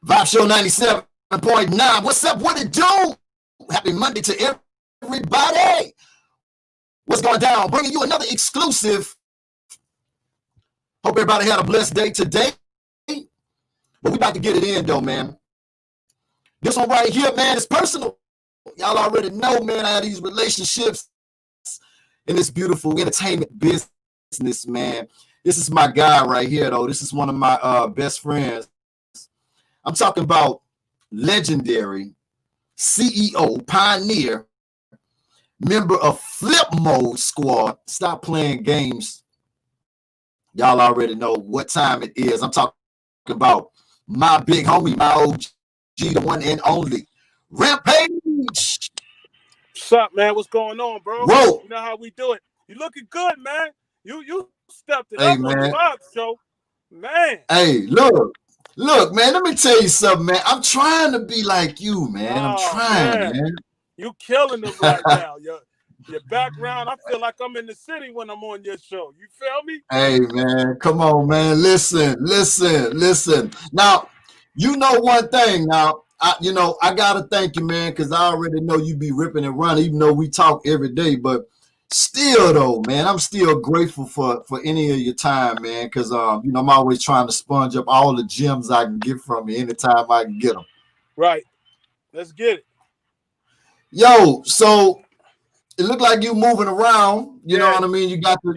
Vibe Show 97.9. What's up? What it do? Happy Monday to everybody. What's going down? Bringing you another exclusive. Hope everybody had a blessed day today. But we about to get it in, though, man. This one right here, man, is personal. Y'all already know, man, I have these relationships in this beautiful entertainment business, man. This is my guy right here, though. This is one of my best friends. I'm talking about legendary CEO, pioneer, member of Flipmode Squad. Stop playing games. Y'all already know what time it is. I'm talking about my big homie, my OG, the one and only, Rampage. What's up, man? What's going on, bro? Whoa. You know how we do it. You looking good, man. You stepped it Hey, up man. on the vibe show. Man. Hey, look, man, let me tell you something, man. I'm trying to be like you, man. I'm trying, man. You killing them right now. Your background, I feel like I'm in the city when I'm on your show. You feel me? Hey, man, come on, man. Listen. Now, you know one thing now. I got to thank you, man, because I already know you be ripping and running, even though we talk every day. But still, though, man, I'm still grateful for any of your time, man, because, I'm always trying to sponge up all the gems I can get from you anytime I can get them. Right. Let's get it. Yo, so it looked like you moving around. You know what I mean? You got the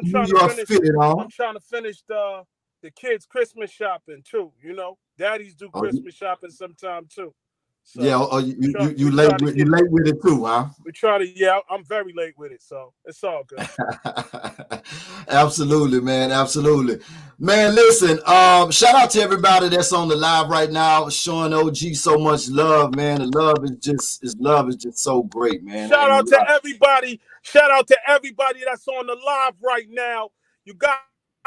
New York fitted on. I'm trying to finish the kids' Christmas shopping too. You know, daddies do Christmas shopping sometime too. So you late with it too, huh? We try to. Yeah, I'm very late with it, so it's all good. Absolutely, man. Absolutely, man. Listen, shout out to everybody that's on the live right now, showing OG so much love, man. The love is just so great, man. Shout out to everybody. Shout out to everybody that's on the live right now. You got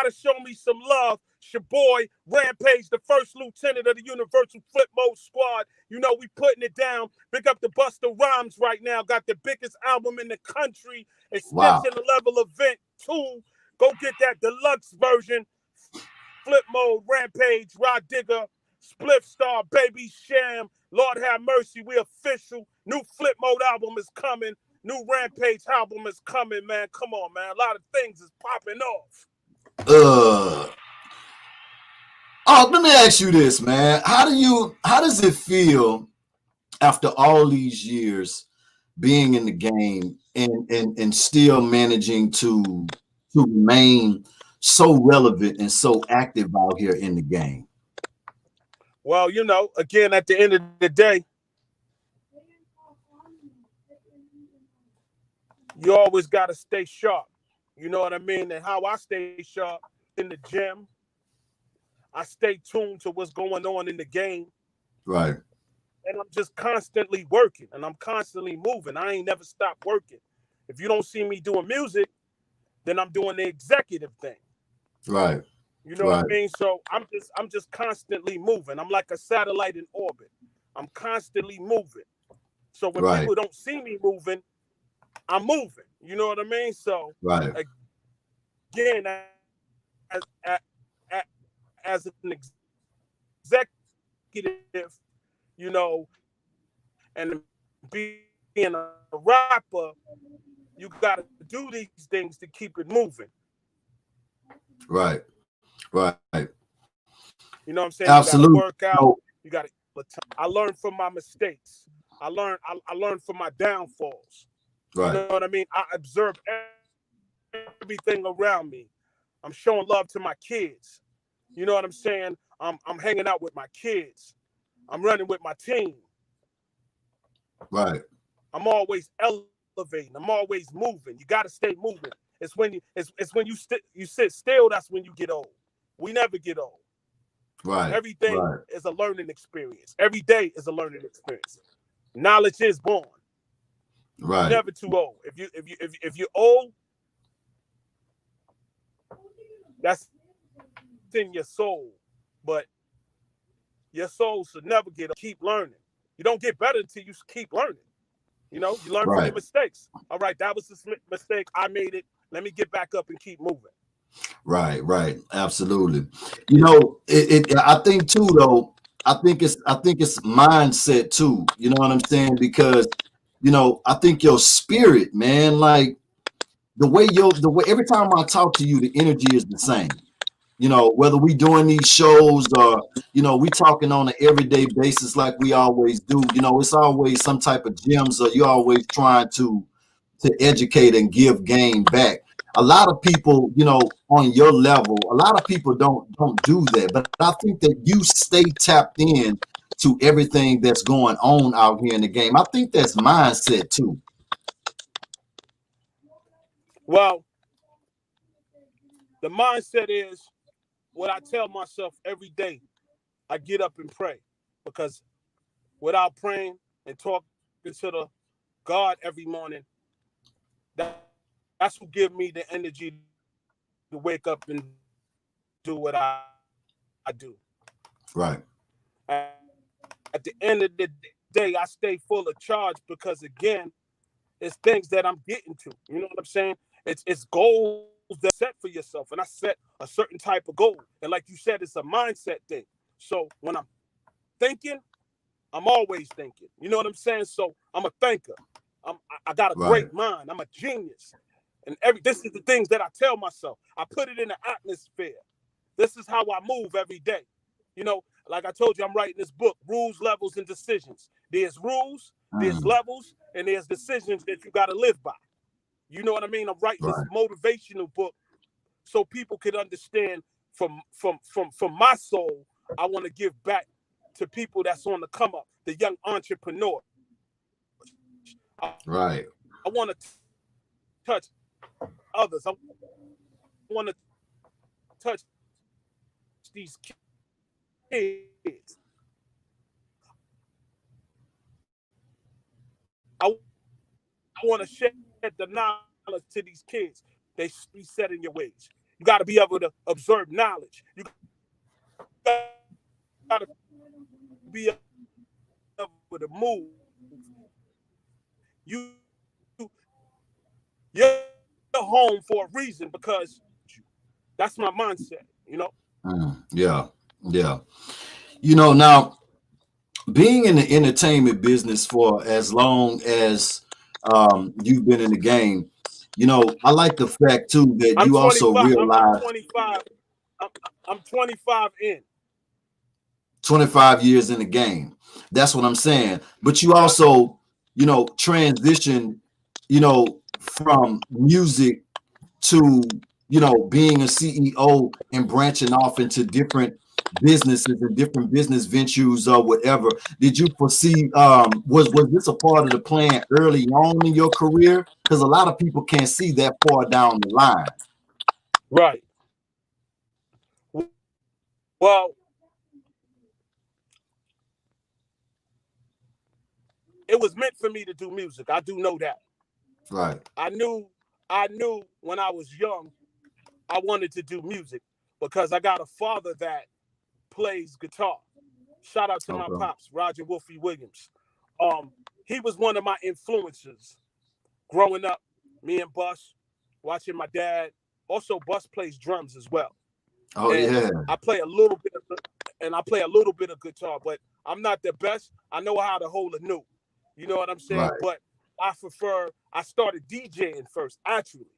to show me some love. It's your boy Rampage, the first lieutenant of the Universal Flipmode Squad. You know we putting it down. Big up the Busta Rhymes right now. Got the biggest album in the country. Extension level event 2. Go get that deluxe version. Flipmode, Rampage, Rod Digger, Spliff Star, Baby Sham. Lord have mercy, we official. New Flipmode album is coming. New Rampage album is coming, man. Come on, man. A lot of things is popping off. Let me ask you this, man. How does it feel after all these years being in the game and still managing to remain so relevant and so active out here in the game? Well, again, at the end of the day, you always got to stay sharp. You know what I mean? And how I stay sharp in the gym, I stay tuned to what's going on in the game. Right. And I'm just constantly working and I'm constantly moving. I ain't never stopped working. If you don't see me doing music, then I'm doing the executive thing. Right. You know what I mean? So I'm just constantly moving. I'm like a satellite in orbit. I'm constantly moving. So when people don't see me moving, I'm moving. You know what I mean? So again, as an executive, and being a rapper, you got to do these things to keep it moving. Right. You know what I'm saying? Absolutely. You got to work out. You got to. I learned from my mistakes. I learned from my downfalls. Right. You know what I mean? I observe everything around me. I'm showing love to my kids. You know what I'm saying? I'm hanging out with my kids. I'm running with my team. Right. I'm always elevating. I'm always moving. You got to stay moving. It's when you sit still. That's when you get old. We never get old. Right. Everything is a learning experience. Every day is a learning experience. Knowledge is born. Right. You're never too old. If you're old, that's in your soul. But your soul should never get old. Keep learning. You don't get better until you keep learning. You learn from your mistakes. All right, that was a mistake. I made it. Let me get back up and keep moving. Right. Absolutely. I think too, though, I think it's mindset too. You know what I'm saying? Because I think your spirit, man, like the way every time I talk to you, the energy is the same. Whether we doing these shows or we talking on an everyday basis like we always do. It's always some type of gems, or you always trying to educate and give game back. A lot of people, on your level, a lot of people don't do that. But I think that you stay tapped in to everything that's going on out here in the game. I think that's mindset too. Well, the mindset is what I tell myself every day. I get up and pray, because without praying and talking to the God every morning, that's what gives me the energy to wake up and do what I do. Right. At the end of the day, I stay full of charge, because again, it's things that I'm getting to. You know what I'm saying? It's goals that set for yourself, and I set a certain type of goal. And like you said, it's a mindset thing. So when I'm thinking, I'm always thinking. You know what I'm saying? So I'm a thinker. I got a great mind. I'm a genius. And this is the things that I tell myself. I put it in the atmosphere. This is how I move every day. Like I told you, I'm writing this book, Rules, Levels, and Decisions. There's rules, there's levels, and there's decisions that you got to live by. You know what I mean? I'm writing this motivational book so people can understand from my soul. I want to give back to people that's on the come up, the young entrepreneur. I want to touch others. I want to touch these kids. I want to share the knowledge to these kids. They be set in your ways. You got to be able to observe knowledge. You got to be able to move. You're home for a reason, because that's my mindset. Yeah. Now, being in the entertainment business for as long as you've been in the game, I like the fact too that I'm you 25. also realize I'm 25. I'm 25 in. 25 years in the game. That's what I'm saying. But you also, transition, from music to, being a CEO and branching off into different businesses and different business ventures or whatever. Did you foresee, was this a part of the plan early on in your career? Because a lot of people can't see that far down the line. Right. Well, it was meant for me to do music. I do know that. Right. I knew when I was young, I wanted to do music, because I got a father that plays guitar. Shout out to my pops, Roger Wolfie Williams. He was one of my influences growing up. Me and Bus, watching my dad. Also, Bus plays drums as well. Oh, and yeah. I play a little bit of guitar, but I'm not the best. I know how to hold a note. You know what I'm saying? Right. But I started DJing first, actually.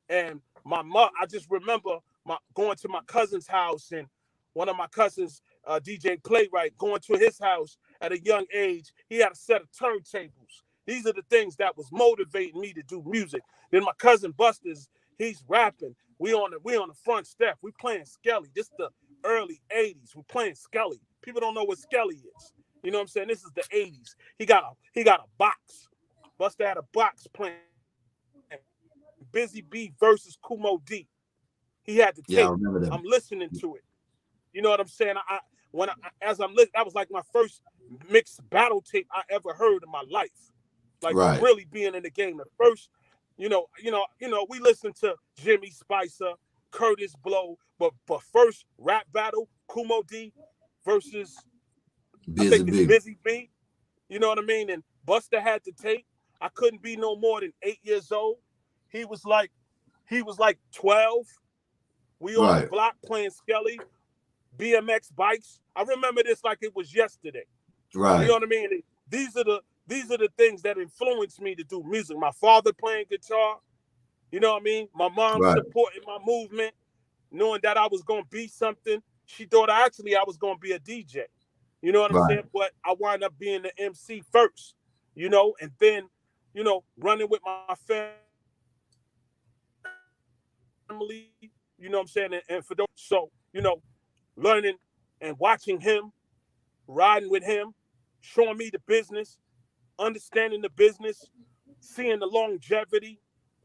And I just remember going to my cousin's house, and one of my cousins, DJ Playwright, going to his house at a young age. He had a set of turntables. These are the things that was motivating me to do music. Then my cousin Buster's, he's rapping. We on the front step. We playing Skelly. This is the early 80s. We playing Skelly. People don't know what Skelly is. You know what I'm saying? This is the 80s. He got a box. Buster had a box playing Busy Bee versus Kumo D. He had the tape. Yeah, I remember that. I'm listening to it. You know what I'm saying? As I'm listening, that was like my first mixed battle tape I ever heard in my life. Like really being in the game. The first, we listened to Jimmy Spicer, Curtis Blow, but first rap battle, Kumo D versus Busy Bee. You know what I mean? And Buster had the tape. I couldn't be no more than 8 years old. He was like 12. We on the block playing Skelly. BMX bikes. I remember this like it was yesterday. Right. You know what I mean? These are the things that influenced me to do music. My father playing guitar. You know what I mean? My mom Right. supporting my movement, knowing that I was going to be something. She thought I was going to be a DJ. You know what I'm Right. saying? But I wound up being the MC first, you know, and then, you know, running with my family, you know what I'm saying? And for those, so, you know, learning and watching him, riding with him, showing me the business, understanding the business, seeing the longevity.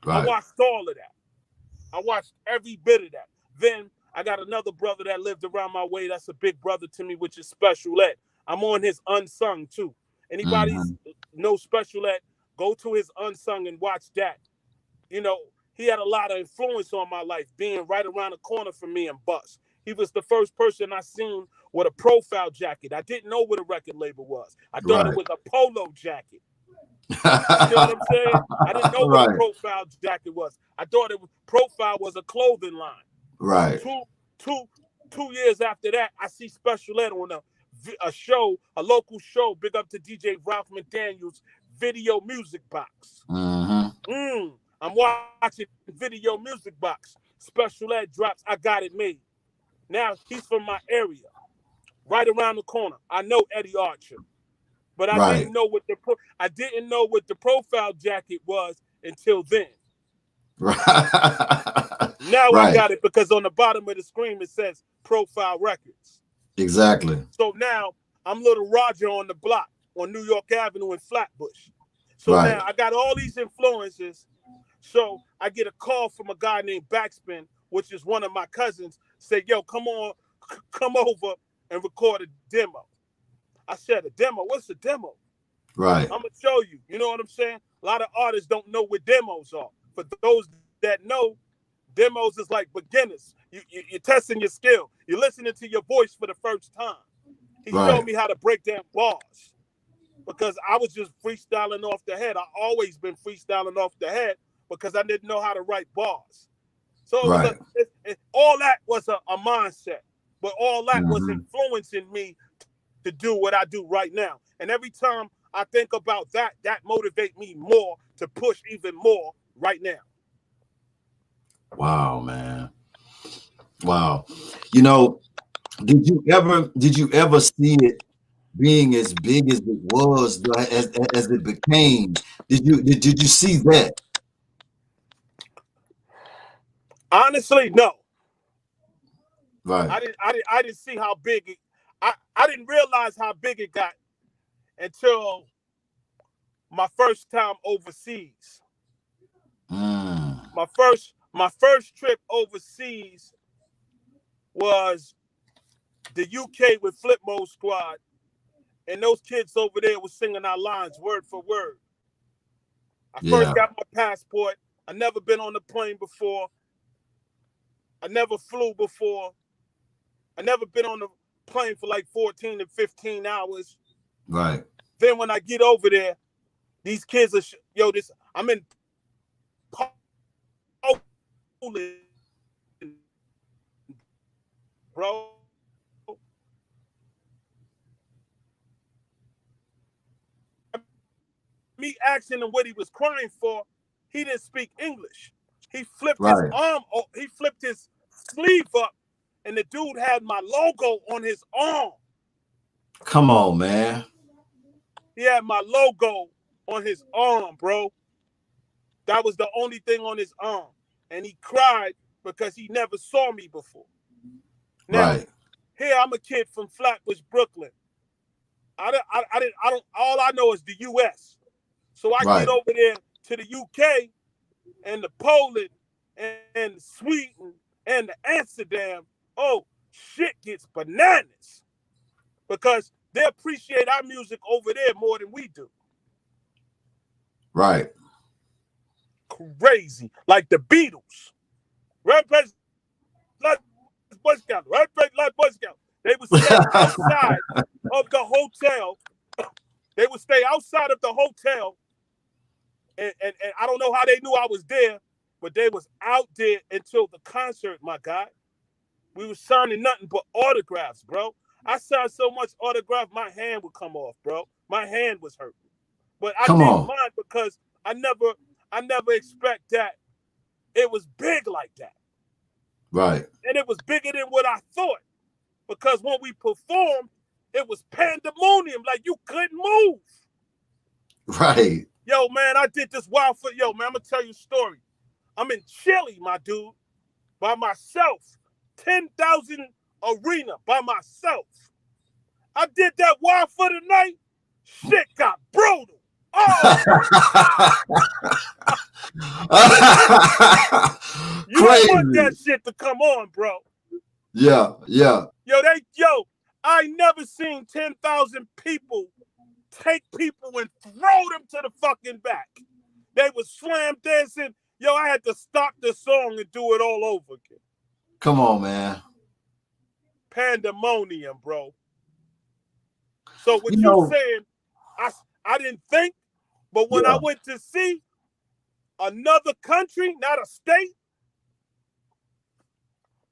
I Right. watched all of that. I watched every bit of that. Then I got another brother that lived around my way. That's a big brother to me, which is Special Ed. I'm on his Unsung too. Anybody's no Special Ed, go to his Unsung and watch that. You know, he had a lot of influence on my life, being right around the corner from me and Bus. He was the first person I seen with a profile jacket. I didn't know what a record label was. I thought it was a polo jacket. You know what I'm saying? I didn't know what a profile jacket was. I thought profile was a clothing line. Right. Two years after that, I see Special Ed on a show, a local show. Big up to DJ Ralph McDaniel's Video Music Box. I'm watching Video Music Box. Special Ed drops I Got It Made. Now he's from my area, right around the corner. I know Eddie Archer. But I didn't know what the profile jacket was until then. Right. Now I got it because on the bottom of the screen it says Profile Records. Exactly. So now I'm Little Roger on the block on New York Avenue in Flatbush. So now I got all these influences. So I get a call from a guy named Backspin, which is one of my cousins, say, yo, come over and record a demo. I said, a demo? What's a demo? Right. I'm going to show you. You know what I'm saying? A lot of artists don't know what demos are. For those that know, demos is like beginners. You're testing your skill. You're listening to your voice for the first time. He showed me how to break down bars because I was just freestyling off the head. I always been freestyling off the head because I didn't know how to write bars. So all that was a mindset, but all that was influencing me to do what I do right now. And every time I think about that motivates me more to push even more right now. Wow, man. Wow. You know, did you ever see it being as big as it was, as it became? Did you see that? Honestly, no. Right. I didn't see how big it. I didn't realize how big it got until my first time overseas. My first trip overseas was the UK with Flipmode Squad, and those kids over there were singing our lines word for word. I first got my passport. I never been on a plane before. I never flew before. I never been on a plane for like 14 to 15 hours. Right. Then when I get over there, these kids are I'm in Poland, bro. Me asking him what he was crying for, he didn't speak English. He flipped his arm, he flipped his sleeve up, and the dude had my logo on his arm. Come on, man. He had my logo on his arm, bro. That was the only thing on his arm. And he cried because he never saw me before. Now, here I'm a kid from Flatbush, Brooklyn. I don't, all I know is the US. So I get over there to the UK and the Poland and Sweden and the Amsterdam. Oh, shit gets bananas. Because they appreciate our music over there more than we do. Right. Crazy. Like the Beatles. Rampage, like Boy Scout. Rampage, like Boy Scout. They would stay outside of the hotel. They would stay outside of the hotel. And I don't know how they knew I was there, but they was out there until the concert, my guy. We were signing nothing but autographs, bro. I signed so much autograph, my hand would come off, bro. My hand was hurting. But I Come didn't on. mind because I never expect that it was big like that. Right. And it was bigger than what I thought. Because when we performed, it was pandemonium. Like you couldn't move. Right. Yo, man, I did this wild for yo, man. I'm gonna tell you a story. I'm in Chile, my dude, by myself. 10,000 arena by myself. I did that wild for the night. Shit got brutal. Oh, you don't want that Crazy. shit to come on, bro. Yeah. Yeah. Yo, I never seen 10,000 people take people and throw them to the fucking back. They was slam dancing. Yo, I had to stop the song and do it all over again. Come on, man. Pandemonium, bro. So what You you know, saying, I didn't think, but when I yeah. went to see another country, not a state,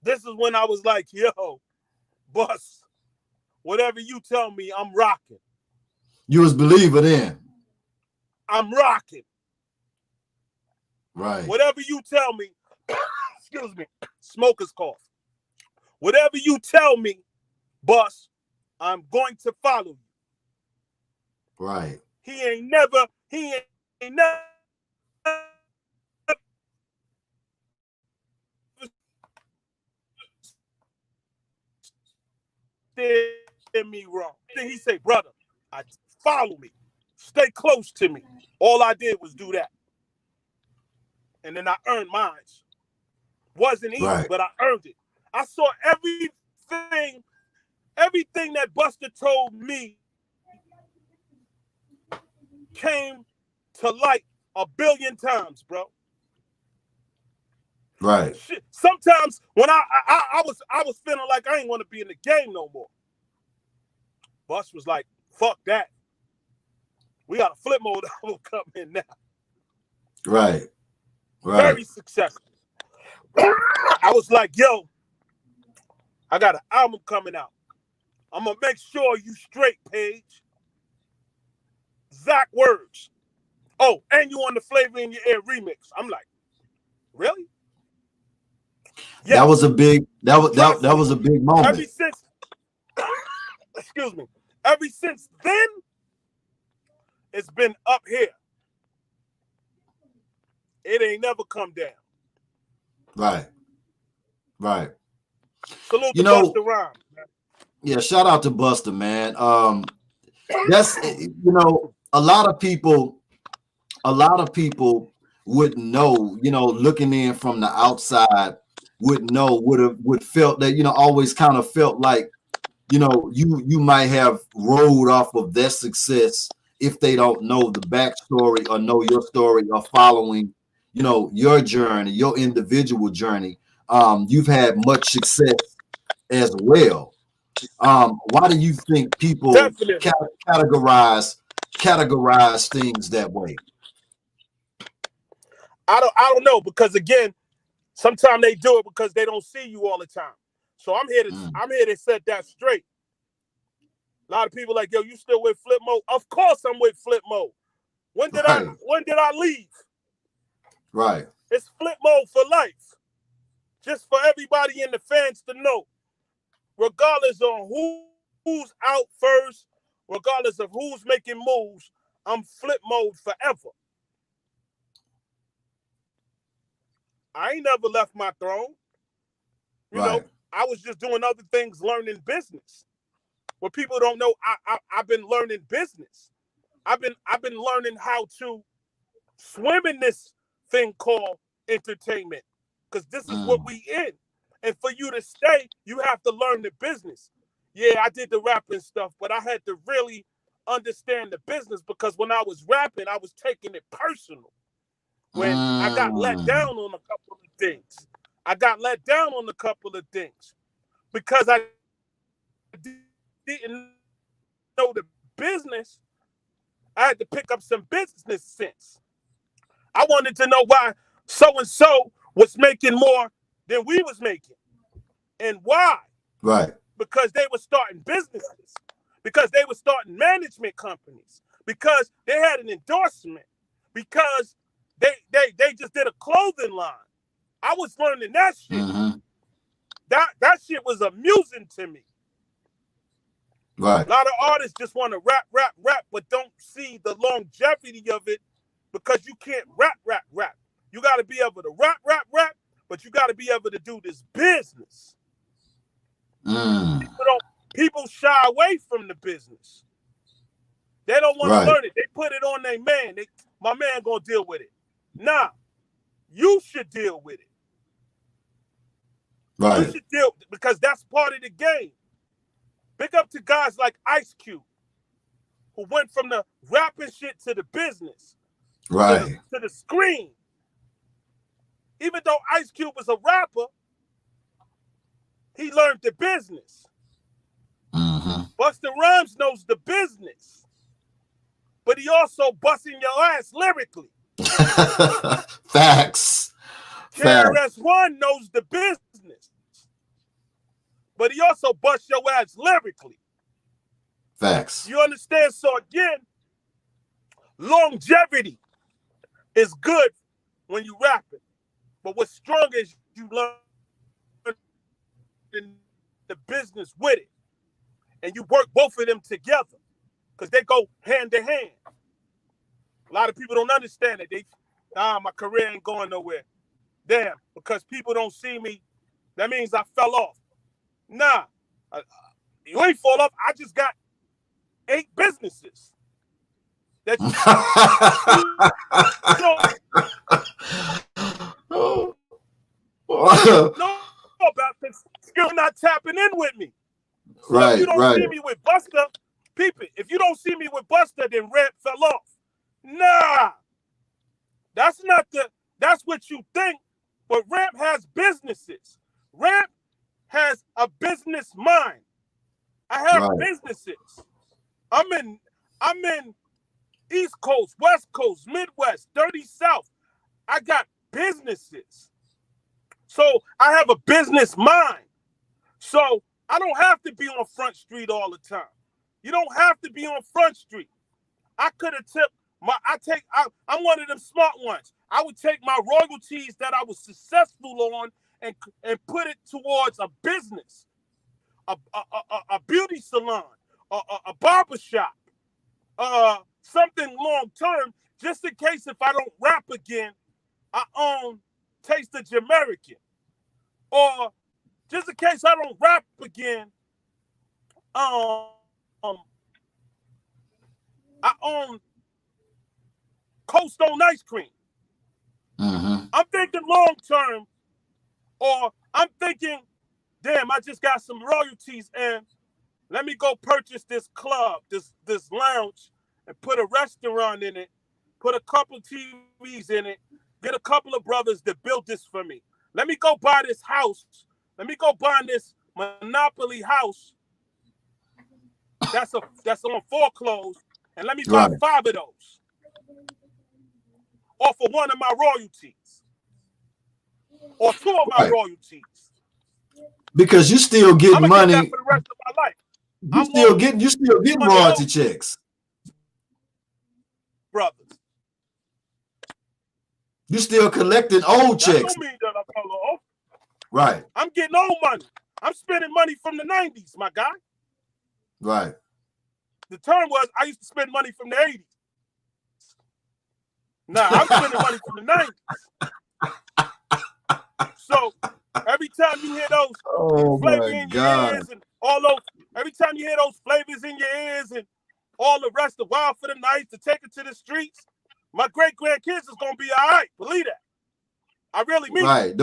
this is when I was like, yo, Bus, whatever you tell me, I'm rocking. You was believing in. I'm rocking. Right. Whatever you tell me, excuse me, smoker's cough. Whatever you tell me, Bus, I'm going to follow you. Right. He ain't never did me wrong. Then he say, brother, follow me. Stay close to me. All I did was do that. And then I earned mine. Wasn't easy, Right. but I earned it. I saw everything that Buster told me came to light a billion times, bro. Right. Shit. Sometimes when I was feeling like I ain't want to be in the game no more. Bus was like, fuck that. We got a flip mode album coming now. Right. Right. Very successful. I was like, yo, I got an album coming out. I'm gonna make sure you straight, Paige. Zach words. Oh, and you on the Flavor in Your Ear remix. I'm like, really? Yeah. That was a big that was a big moment. Ever since, excuse me, ever since then, it's been up here. It ain't never come down. Right. Right. Salute to Busta Rhymes. Yeah, shout out to Busta, man. That's a lot of people wouldn't know, looking in from the outside would felt that, always kind of felt like, you might have rolled off of their success if they don't know the backstory or know your story or following, your journey, your individual journey. You've had much success as well. Why do you think people categorize things that way? I don't know, because again, sometimes they do it because they don't see you all the time. So I'm here to set that straight. A lot of people like, yo, you still with Flipmode? Of course I'm with Flipmode. When did I leave? Right. It's Flipmode for life. Just for everybody in the fans to know, regardless of who's out first, regardless of who's making moves, I'm Flipmode forever. I ain't never left my throne. You know, I was just doing other things, learning business. What people don't know, I've been learning business. I've been learning how to swim in this thing called entertainment, because this is what we in. And for you to stay, you have to learn the business. Yeah, I did the rapping stuff, but I had to really understand the business, because when I was rapping, I was taking it personal. When I got let down on a couple of things. Because I didn't know the business. I had to pick up some business sense. I wanted to know why so-and-so was making more than we was making. And why? Right. Because they were starting businesses, because they were starting management companies, because they had an endorsement, because they just did a clothing line. I was learning that shit. Mm-hmm. That shit was amusing to me. Right. A lot of artists just want to rap, but don't see the longevity of it, because you can't rap. You got to be able to rap, but you got to be able to do this business. People shy away from the business. They don't want to learn it. They put it on their man. My man gonna deal with it. Nah, you should deal with it. Right. You should deal, because that's part of the game. Big up to guys like Ice Cube, who went from the rapping shit to the business, right, to the screen. Even though Ice Cube was a rapper, he learned the business. Mm-hmm. Busta Rhymes knows the business, but he also busting your ass lyrically. Facts. KRS-One knows the business, but he also busts your ass lyrically. Facts. You understand? So again, longevity is good when you rapping, but what's strong is you learn the business with it, and you work both of them together, because they go hand to hand. A lot of people don't understand it. My career ain't going nowhere. Damn, because people don't see me, that means I fell off. Nah, you ain't fall off. I just got 8 businesses that you know about, this still not tapping in with me. So right, if you don't see me with Busta, peep it. If you don't see me with Busta, then Ramp fell off. Nah, that's what you think. But Ramp has businesses. Ramp has a business mind. I have businesses. I'm in East Coast, West Coast, Midwest, Dirty South. I got businesses. So I have a business mind. So I don't have to be on Front Street all the time. You don't have to be on Front Street. I could have tipped I'm one of them smart ones. I would take my royalties that I was successful on and put it towards a business, a beauty salon, a barber shop, something long term, just in case if I don't rap again, I own Taste of Jamaican. Or just in case I don't rap again, I own Cold Stone Ice Cream. Mm-hmm. I'm thinking long term, or I'm thinking, damn, I just got some royalties and let me go purchase this club, this lounge, and put a restaurant in it, put a couple TVs in it, get a couple of brothers to build this for me. Let me go buy this house. Let me go buy this Monopoly house that's on foreclosure, and let me buy 5 of those off of one of my royalties, or 2 of my royalties. Because you still get money get that for the rest of my life. You still get royalty checks, brothers. You still collecting old checks. That don't mean that I fell off. Right. I'm getting old money. I'm spending money from the 90s, my guy. Right. The term was I used to spend money from the 80s. Nah, I'm spending money from the 90s. So every time you hear those flavors in your ears and all those, every time you hear those flavors in your ears and all the rest of Wild for the Night to take it to the streets, my great-grandkids is going to be all right. Believe that. I really mean it.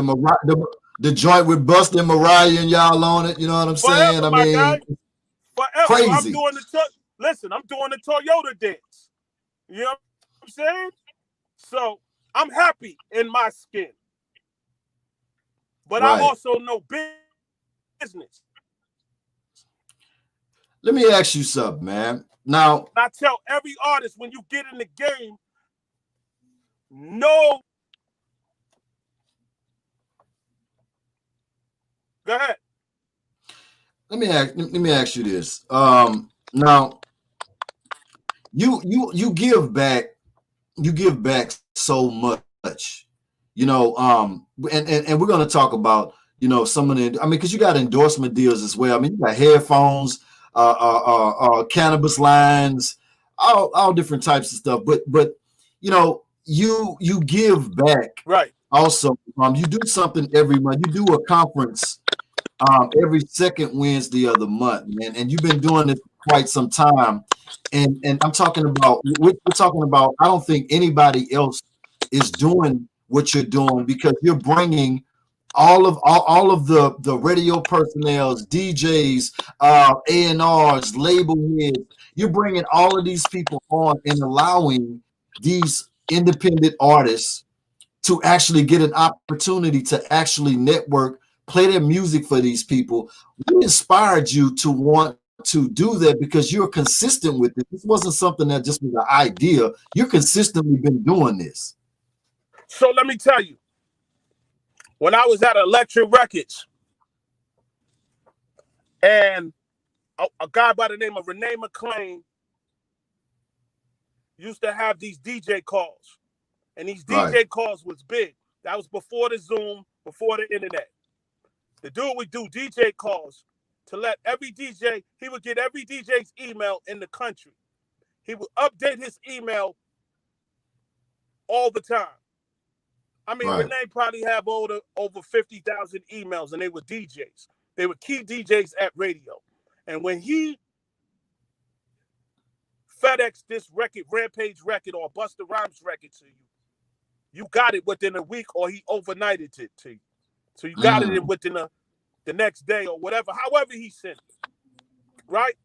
The joint with Busta and Mariah and y'all on it. You know what I'm saying? I mean, guy. Forever. Crazy. doing the Toyota dance. You know what I'm saying? So I'm happy in my skin. But I also know business. Let me ask you something, man. Now, I tell every artist, when you get in the game, no. Go ahead. let me ask you this. Now you give back so much, and we're going to talk about some of the, I mean, because you got endorsement deals as well. I mean, you got headphones, cannabis lines, all different types of stuff. But you give back Right. also. You do something every month. You do a conference every second Wednesday of the month, man, and you've been doing this for quite some time. And I'm talking about, we're talking about, I don't think anybody else is doing what you're doing, because you're bringing all of the radio personnel, DJs, A&Rs, label heads. You're bringing all of these people on and allowing these independent artists to actually get an opportunity to actually network, play their music for these people. What inspired you to want to do that? Because you're consistent with it. This wasn't something that just was an idea. You're consistently been doing this. So let me tell you, when I was at Electric Records, and a guy by the name of Renee McClain used to have these DJ calls, and these DJ calls was big. That was before the Zoom, before the internet. The dude would do DJ calls to let every DJ, he would get every DJ's email in the country. He would update his email all the time. I mean, Right. Renee probably have over 50,000 emails, and they were DJs. They were key DJs at radio. And when he FedEx this record, Rampage record or Busta Rhymes record to you, you got it within a week, or he overnighted it to you. So you got it within the next day or whatever, however he sent it, right?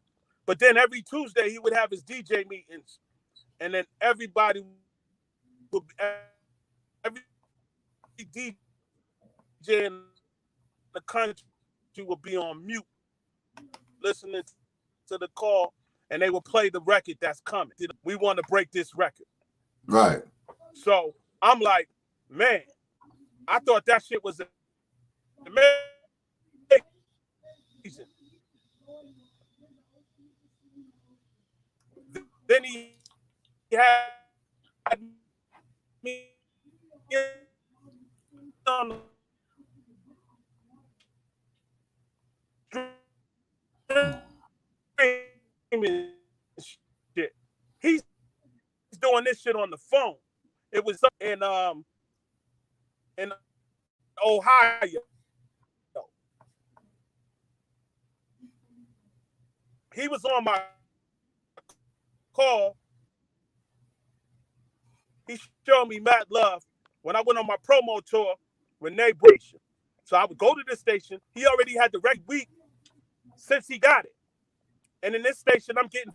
But then every Tuesday he would have his DJ meetings, and then everybody would, every DJ in the country would be on mute, listening to the call, and they would play the record that's coming. We want to break this record. Right. So I'm like, man, I thought that shit was amazing. Then he had me on streaming shit. He's doing this shit on the phone. It was in Ohio. He was on my call. He showed me mad love when I went on my promo tour with Nabration. So I would go to the station. He already had the record week since he got it. And in this station, I'm getting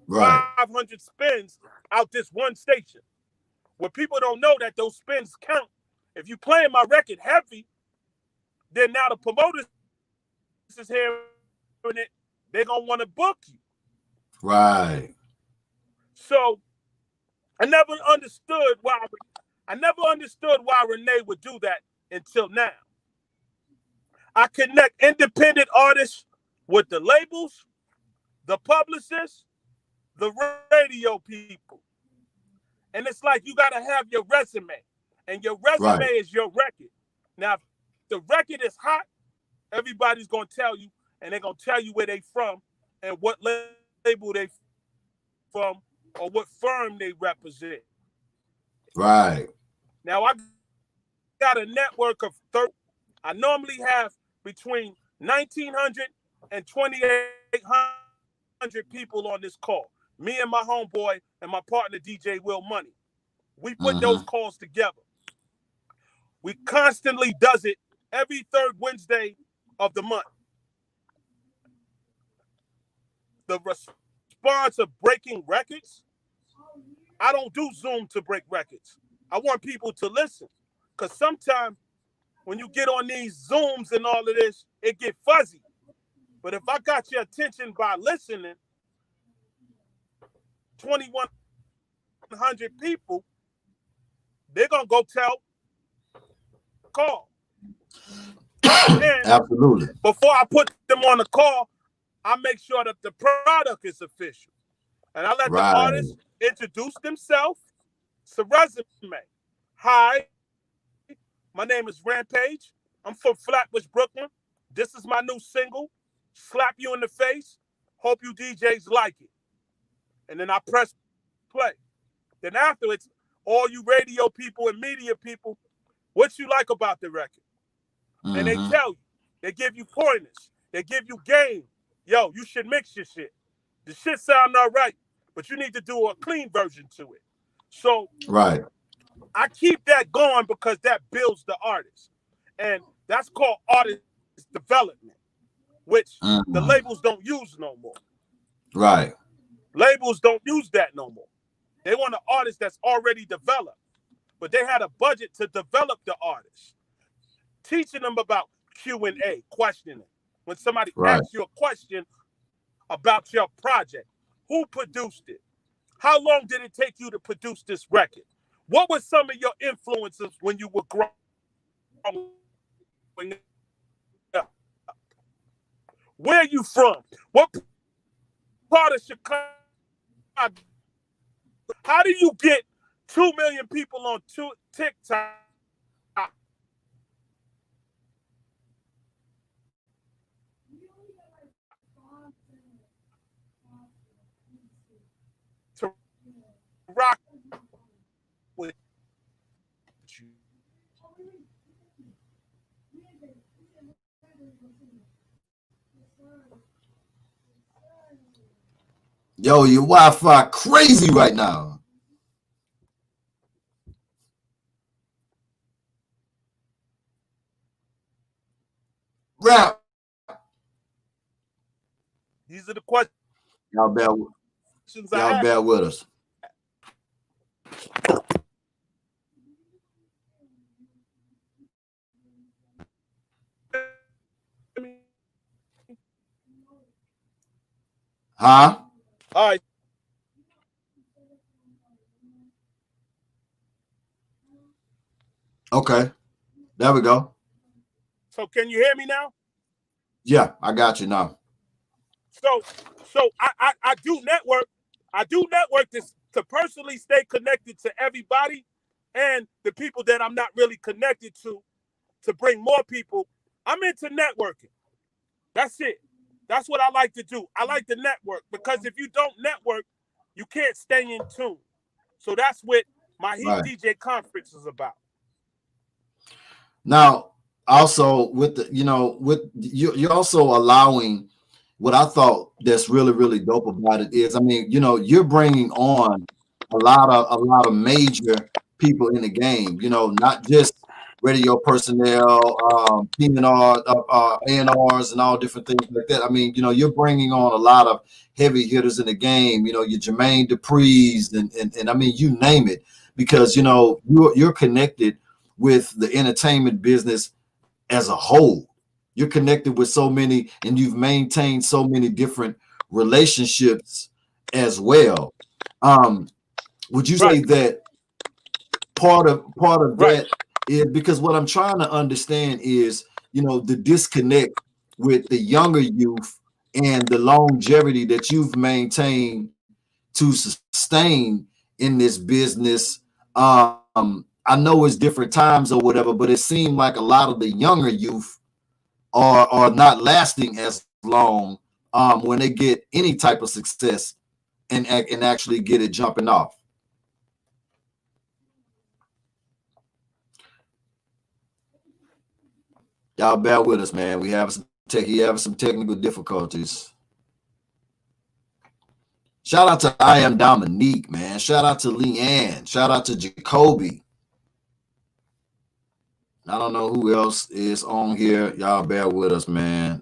500 spins out this one station. Where people don't know that those spins count. If you playing my record heavy, then now the promoters is hearing it, they're going to want to book you. Right. So I never understood why Renee would do that until now. I connect independent artists with the labels, the publicists, the radio people. And it's like you got to have your resume. And your resume is your record. Now, if the record is hot, everybody's going to tell you, and they're going to tell you where they from and what label they from or what firm they represent. Right. Now, I got a network of 30. I normally have between 1,900 and 2,800 people on this call. Me and my homeboy and my partner, DJ Will Money. We put those calls together. We constantly does it every third Wednesday of the month. The response of breaking records, I don't do Zoom to break records. I want people to listen. Because sometimes when you get on these Zooms and all of this, it get fuzzy. But if I got your attention by listening, 2,100 people, they're going to go tell, call. And Absolutely. before I put them on the call, I make sure that the product is official. And I let the artist introduce themselves. It's a resume. Hi, my name is Rampage. I'm from Flatbush, Brooklyn. This is my new single, Slap You in the Face. Hope you DJs like it. And then I press play. Then after, it's all you radio people and media people, what you like about the record. And they tell you. They give you pointers. They give you game. Yo, you should mix your shit. The shit sound all right, but you need to do a clean version to it. So I keep that going because that builds the artist. And that's called artist development, which the labels don't use no more. Right. Labels don't use that no more. They want an artist that's already developed, but they had a budget to develop the artist. Teaching them about Q&A, questioning. When somebody asks you a question about your project, who produced it? How long did it take you to produce this record? What were some of your influences when you were growing up? Where are you from? What part of Chicago? How do you get 2 million people on TikTok? To rock with you. Yo, your Wi-Fi crazy right now. Rap. These are the questions. Y'all bear with us. Huh? All right. Okay. There we go. So can you hear me now? Yeah, I got you now. So I do network. I do network to personally stay connected to everybody and the people that I'm not really connected to bring more people. I'm into networking. That's it. That's what I like to do. I like to network because if you don't network, you can't stay in tune. So that's what my Heat DJ conference is about. Now, also with the, you're also allowing what I thought that's really, really dope about it is, I mean, you're bringing on a lot of major people in the game, not just radio personnel, A&Rs and all different things like that. I mean, you're bringing on a lot of heavy hitters in the game, your Jermaine Dupri's and I mean, you name it, because, you're connected with the entertainment business as a whole. You're connected with so many, and you've maintained so many different relationships as well. Would you say that part of that is because what I'm trying to understand is, the disconnect with the younger youth and the longevity that you've maintained to sustain in this business. I know it's different times or whatever, but it seemed like a lot of the younger youth are not lasting as long when they get any type of success and actually get it jumping off. Y'all bear with us, man. We have some technical difficulties. Shout out to I Am Dominique, man. Shout out to Leanne. Shout out to Jacoby. I don't know who else is on here. Y'all bear with us, man.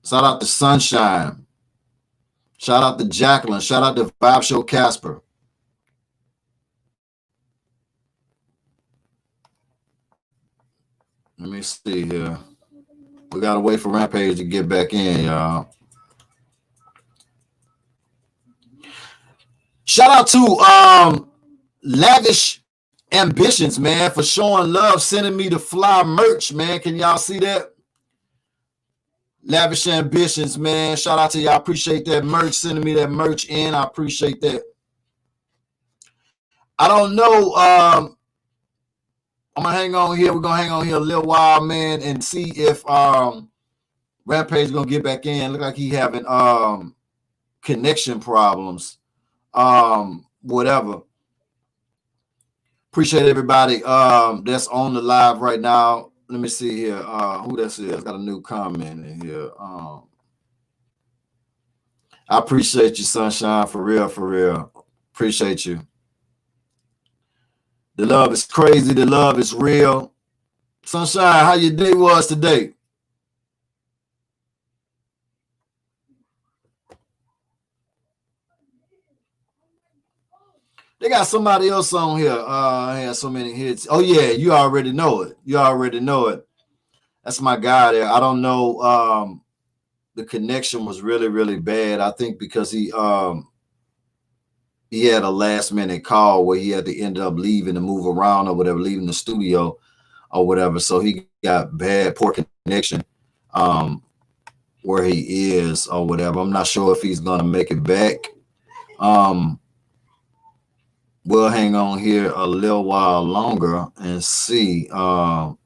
Shout out to Sunshine. Shout out to Jacqueline. Shout out to Vibe Show Casper. Let me see here. We gotta wait for Rampage to get back in, y'all. Shout out to Lavish Ambitions, man, for showing love, sending me the fly merch, man. Can y'all see that? Lavish Ambitions, man. Shout out to y'all. Appreciate that merch. Sending me that merch in. I appreciate that. I don't know. I'm gonna hang on here. We're gonna hang on here a little while, man, and see if Rampage gonna get back in. Look like he having connection problems. Whatever. Appreciate everybody that's on the live right now. Let me see here. Who this is? Got a new comment in here. I appreciate you, Sunshine, for real, for real. Appreciate you. The love is crazy. The love is real. Sunshine, how your day was today? They got somebody else on here. Had so many hits. Oh yeah, you already know it. You already know it. That's my guy there. I don't know. The connection was really, really bad. I think because he had a last minute call where he had to end up leaving and move around or whatever, leaving the studio or whatever. So he got poor connection where he is or whatever. I'm not sure if he's gonna make it back. We'll hang on here a little while longer and see. You're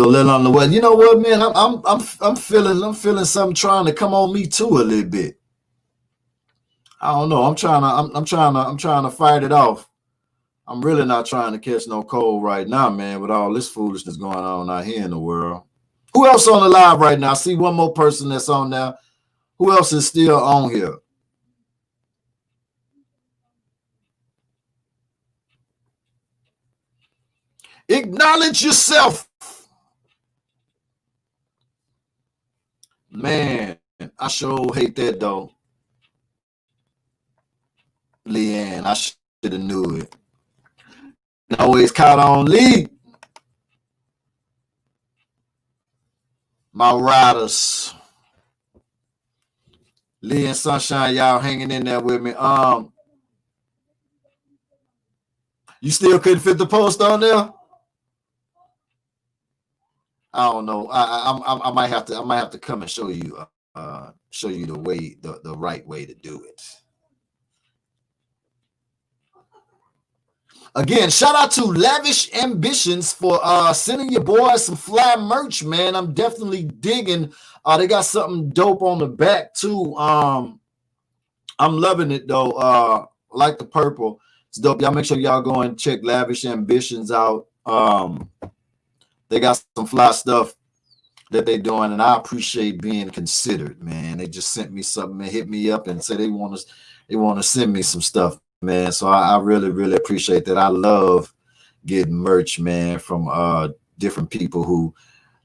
a little on the way. You know what, man? I'm feeling something trying to come on me too a little bit. I don't know. I'm trying to fight it off. I'm really not trying to catch no cold right now, man, with all this foolishness going on out here in the world. Who else on the live right now? I see one more person that's on there. Who else is still on here? Acknowledge yourself. Man, I sure hate that though. Leanne, I should have knew it. Always count on Lee. My riders. Lee and Sunshine, y'all hanging in there with me. You still couldn't fit the post on there? I don't know. I might have to come and show you the way, the right way to do it. Again, shout out to Lavish Ambitions for sending your boys some fly merch, man. I'm definitely digging. They got something dope on the back too. I'm loving it though. I like the purple. It's dope. Y'all make sure y'all go and check Lavish Ambitions out. They got some fly stuff that they're doing, and I appreciate being considered, man. They just sent me something and hit me up and said they want to send me some stuff, man. So I really, really appreciate that. I love getting merch, man, from different people who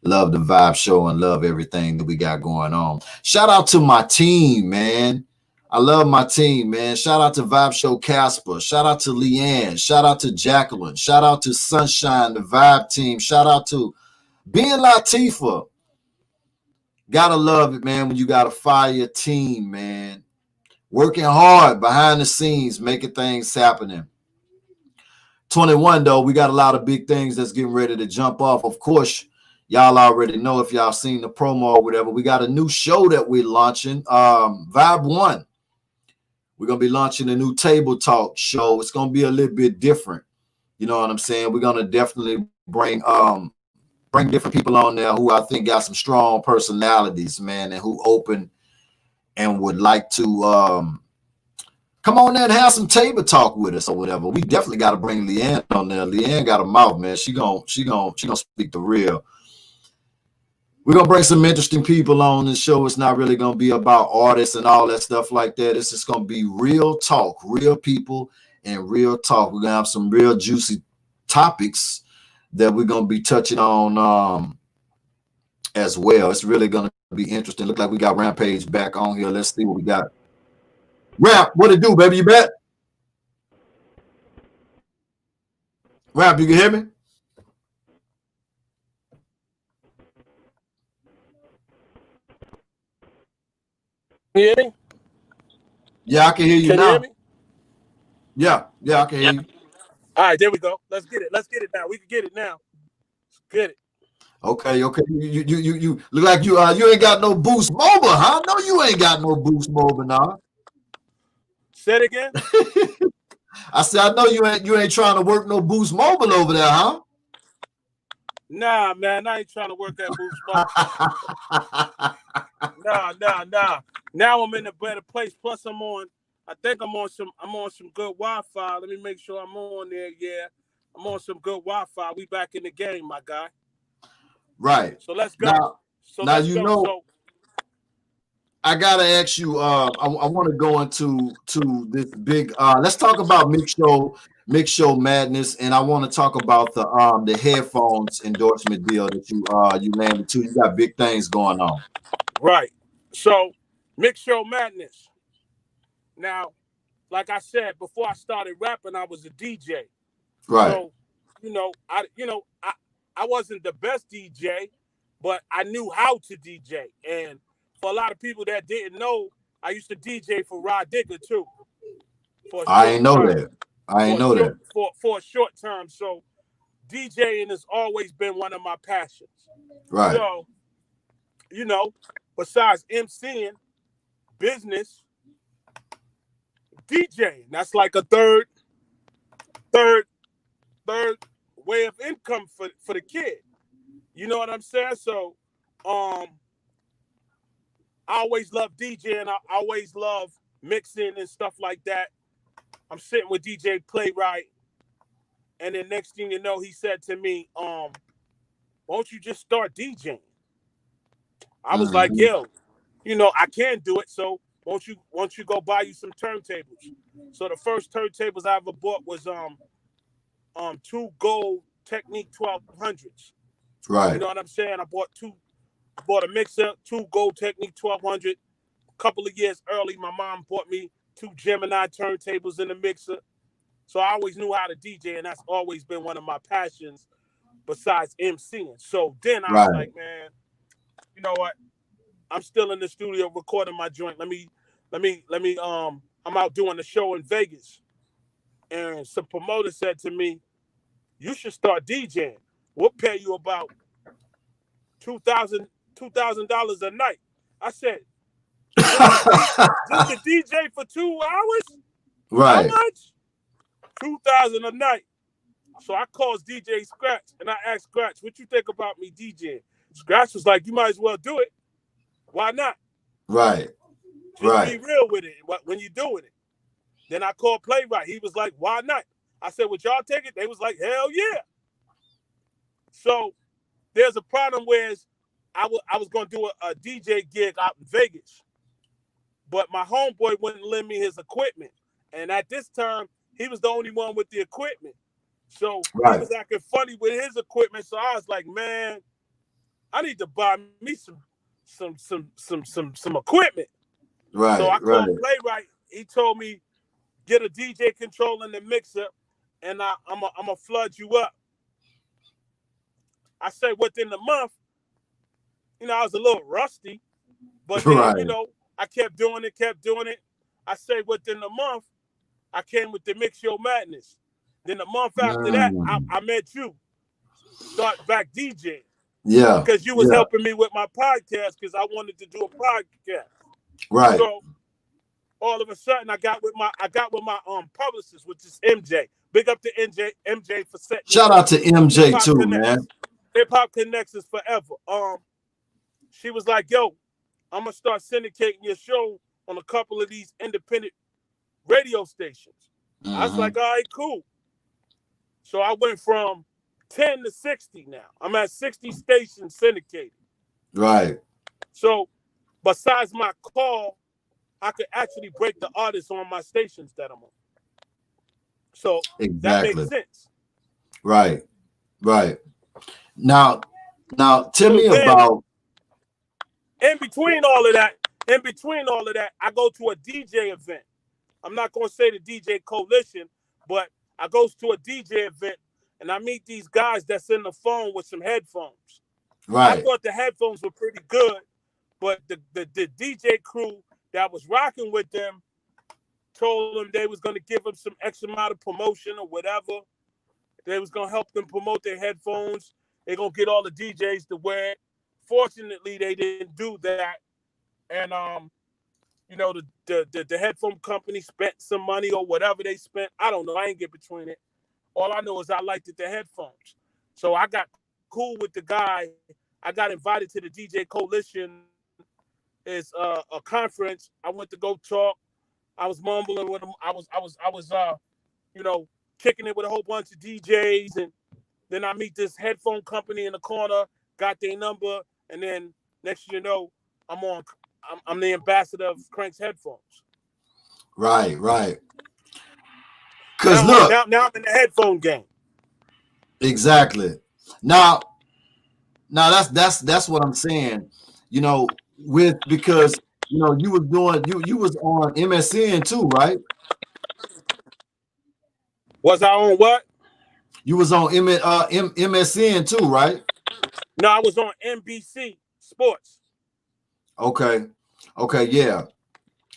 love the Vibe Show and love everything that we got going on. Shout out to my team, man. I love my team, man. Shout out to Vibe Show Casper. Shout out to Leanne. Shout out to Jacqueline. Shout out to Sunshine, the Vibe team. Shout out to Ben Latifah. Gotta love it, man, when you got a fire team, man. Working hard behind the scenes, making things happening. 21, though, we got a lot of big things that's getting ready to jump off. Of course, y'all already know if y'all seen the promo or whatever. We got a new show that we're launching, Vibe 1. We're going to be launching a new table talk show. It's going to be a little bit different. You know what I'm saying? We're going to definitely bring different people on there who I think got some strong personalities, man, and who open and would like to come on there and have some table talk with us or whatever. We definitely got to bring Leanne on there. Leanne got a mouth, man. She gonna speak the real. We're going to bring some interesting people on the show. It's not really going to be about artists and all that stuff like that. It's just going to be real talk, real people, and real talk. We're going to have some real juicy topics that we're going to be touching on as well. It's really going to be interesting. Look like we got Rampage back on here. Let's see what we got. Ramp, what it do, baby? You bet? Ramp, you can hear me? You hear me? Yeah, I can hear you Can now. you hear me? Yeah, I can hear you. All right, there we go. Let's get it. Let's get it now. We can get it now. Let's get it. Okay, okay. You look like you ain't got no Boost Mobile, huh? No, you ain't got no Boost Mobile now. Say it again. I said, I know you ain't trying to work no Boost Mobile over there, huh? Nah, man, I ain't trying to work at Boost Mobile. Nah. Now I'm in a better place. Plus, I think I'm on some good Wi-Fi. Let me make sure I'm on there. Yeah, I'm on some good Wi-Fi. We back in the game, my guy. Right. So let's go. Now, So now let's you go. know I gotta ask you. I want to go into this big. Let's talk about mix show madness, and I want to talk about the headphones endorsement deal that you landed to. You got big things going on. Right. So mix show madness. Now, like I said before, I started rapping. I was a DJ. Right. So, I wasn't the best DJ, but I knew how to DJ. And for a lot of people that didn't know, I used to DJ for Rod Digger too, for a I short ain't know time. that. I ain't know that. For a short term. So DJing has always been one of my passions. Right. So, you know, besides MCing, business, DJing. That's like a third, third way of income for the kid. You know what I'm saying? So, I always love DJing. I always love mixing and stuff like that. I'm sitting with DJ Playwright, and then next thing you know, he said to me, "Why don't you just start DJing?" I was like, Mhm. "Yo, I can do it. So won't you go buy you some turntables?" So the first turntables I ever bought was two gold Technique 1200s. You Right. know what I'm saying? I bought a mixer, two gold Technique 1200. A couple of years early, my mom bought me two Gemini turntables in the mixer. So I always knew how to DJ, and that's always been one of my passions besides MCing. So then I was Right. like, man, you know what? I'm still in the studio recording my joint. Let me. I'm out doing a show in Vegas, and some promoter said to me, "You should start DJing. We'll pay you about $2,000 a night." I said, just to DJ for 2 hours? How Right. much? 2,000 a night. So I called DJ Scratch and I asked Scratch, "What you think about me DJing?" Scratch was like, "You might as well do it. Why not? Right. Just be Right. real with it when you're doing it." Then I called Playwright. He was like, "Why not?" I said, "Would y'all take it?" They was like, "Hell yeah." So there's a problem where I was going to do a DJ gig out in Vegas, but my homeboy wouldn't lend me his equipment. And at this time, he was the only one with the equipment. So he Right. was acting funny with his equipment. So I was like, man, I need to buy me some equipment. So Right. I Right. called Playwright. He told me, get a DJ controller and the mixer, and I'm a flood you up. I said within the month, I was a little rusty, but then, Right. I kept doing it. I say within the month, I came with the Mix Show Madness. Then the month after that, Mm. I met you. Start back DJing Yeah. because you was Yeah. helping me with my podcast because I wanted to do a podcast. Right. So all of a sudden, I got with my publicist, which is MJ. Big up to MJ for setting this Shout out up. to Hip MJ Hop too, man. Connects. Hip Hop Connects is forever. She was like, "Yo, I'm gonna start syndicating your show on a couple of these independent radio stations." I was Hmm. like, "All right, cool." So I went from 10 to 60 now. I'm at 60 stations syndicated. Right. So besides my call, I could actually break the artists on my stations that I'm on. So that makes Exactly. sense. Right. Right. Now, tell So me then about. in between all of that, I go to a DJ event. I'm not gonna say the DJ coalition, but I goes to a DJ event and I meet these guys that's in the phone with some headphones. I Right. thought the headphones were pretty good, but the DJ crew that was rocking with them told them they was gonna give them some X amount of promotion or whatever. They was gonna help them promote their headphones. they're gonna get all the DJs to wear it. Fortunately, they didn't do that, and you know, the headphone company spent some money or whatever they spent. I don't know. I ain't get between it. All I know is I liked the headphones, so I got cool with the guy. I got invited to the DJ Coalition. Is a conference. I went to go talk. I was mumbling with him. I was you know, kicking it with a whole bunch of DJs, and then I meet this headphone company in the corner, got their number, and then next thing you know, I'm the ambassador of Crank's headphones. Right. Cause now, look, now I'm in the headphone game. Exactly. Now that's what I'm saying. You know, because you know you was on MSN too, right? Was I on what? You was on MSN too, right? No, I was on NBC Sports. Okay, yeah.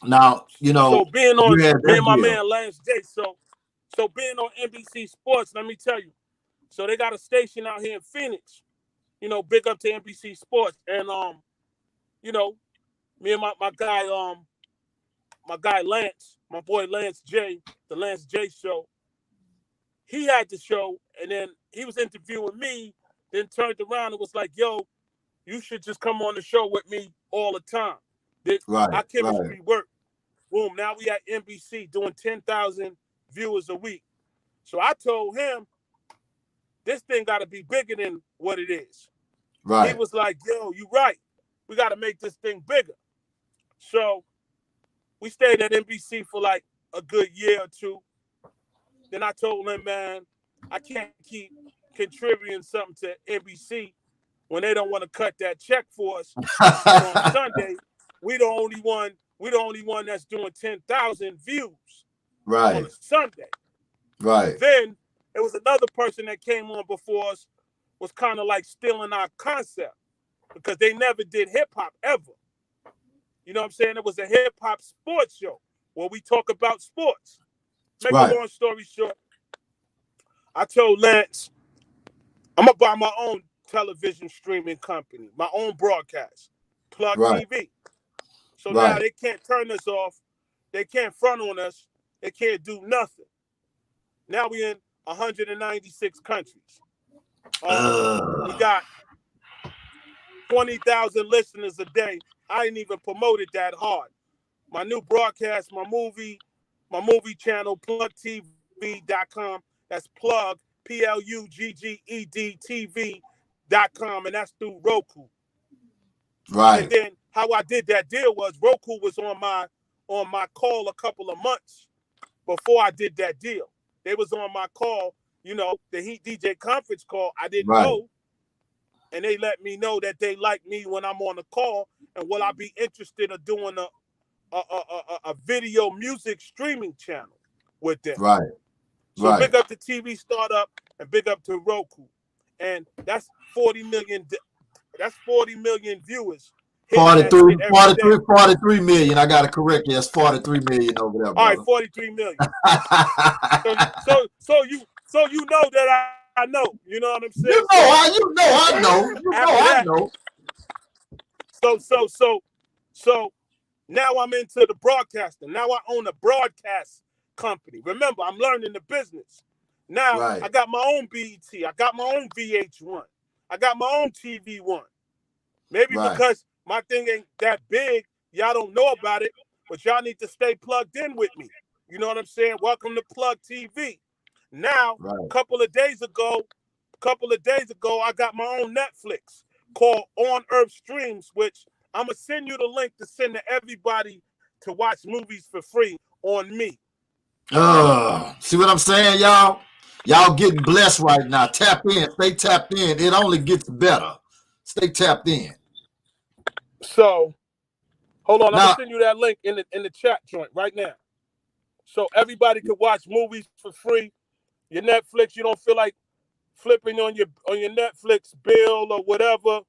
Now you know So being on you had me that and my deal. man Lance J. So being on NBC Sports, let me tell you. So they got a station out here in Phoenix. You know, big up to NBC Sports. And you know, me and my guy Lance, my boy Lance J, the Lance J show, he had the show, and then he was interviewing me, then turned around and was like, yo, you should just come on the show with me all the time. Our chemistry worked. Boom, now we at NBC doing 10,000 viewers a week. So I told him, this thing got to be bigger than what it is. Right. He was like, yo, you right. We got to make this thing bigger. So we stayed at NBC for like a good year or two. Then I told him, man, I can't keep contributing something to NBC when they don't want to cut that check for us. And on Sunday, we the only one that's doing 10,000 views on a Sunday. Right. Then there was another person that came on before us, was kind of like stealing our concept because they never did hip hop ever. You know what I'm saying? It was a hip hop sports show where we talk about sports. Make a long story short, I told Lance, I'm gonna buy my own television streaming company, my own broadcast, Plug TV. So now they can't turn us off, they can't front on us, they can't do nothing. Now we in 196 countries. We got 20,000 listeners a day. I didn't even promote it that hard. My new broadcast, my movie channel, plugtv.com. That's plug, PLUGGED TV.com, and that's through Roku. Right. And then how I did that deal was Roku was on my call a couple of months before I did that deal. They was on my call, you know, the Heat DJ conference call. I didn't know. And they let me know that they like me when I'm on the call, and will I be interested in doing a video music streaming channel with them. Right. So big up to TV Startup and big up to Roku. And that's 40 million. That's 40 million viewers. 43 million. I got to correct you. That's 43 million over there, brother. All right, 43 million. so you know that I know. You know what I'm saying? I know. So now I'm into the broadcasting. Now I own a broadcast company. Remember, I'm learning the business. Now I got my own BET. I got my own VH1. I got my own TV1. Maybe because my thing ain't that big, y'all don't know about it, but y'all need to stay plugged in with me. You know what I'm saying? Welcome to Plug TV. Now, a couple of days ago, I got my own Netflix called On Earth Streams, which I'm going to send you the link to send to everybody to watch movies for free on me. See what I'm saying, y'all? Y'all getting blessed right now. Tap in. Stay tapped in. It only gets better. Stay tapped in. So, hold on. I'm going to send you that link in the chat joint right now. So everybody can watch movies for free. Your Netflix, you don't feel like flipping on your Netflix bill or whatever,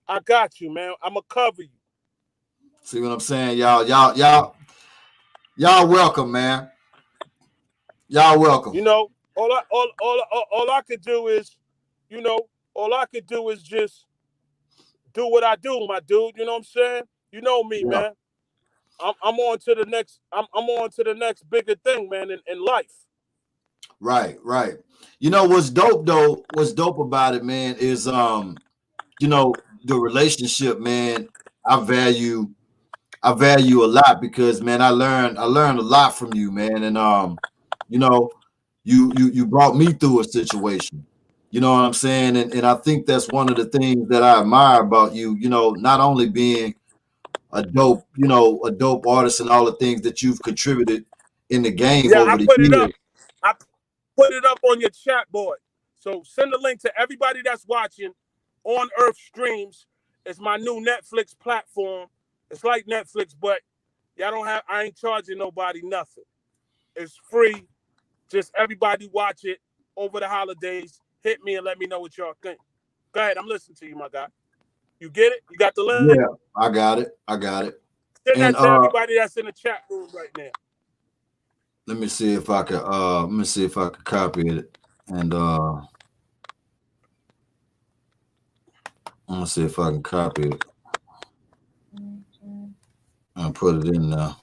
I got you, man. I'm gonna cover you. See what I'm saying, y'all? Y'all welcome, man. Y'all welcome. You know, all I could do is, you know, all I could do is just do what I do, my dude. You know what I'm saying? You know me, Yeah. man. I'm on to the next. I'm on to the next bigger thing, man, in life. Right, right. You know what's dope though? What's dope about it, man, is you know, the relationship, man. I value I value a lot because, man, I learned a lot from you, man, and you know, you brought me through a situation. You know what I'm saying? And I think that's one of the things that I admire about you. You know, not only being a dope artist and all the things that you've contributed in the game Yeah, I over the put it years. up. I put it up on your chat board. So send the link to everybody that's watching on Earth Streams. It's my new Netflix platform. It's like Netflix, but I ain't charging nobody nothing. It's free. Just everybody watch it over the holidays. Hit me and let me know what y'all think. Go ahead, I'm listening to you, my guy. You get it? You got the link? Yeah, I got it. I got it. Send And that to everybody that's in the chat room right now. let me see if I can copy it and I'm gonna see if I can copy it and put it in there.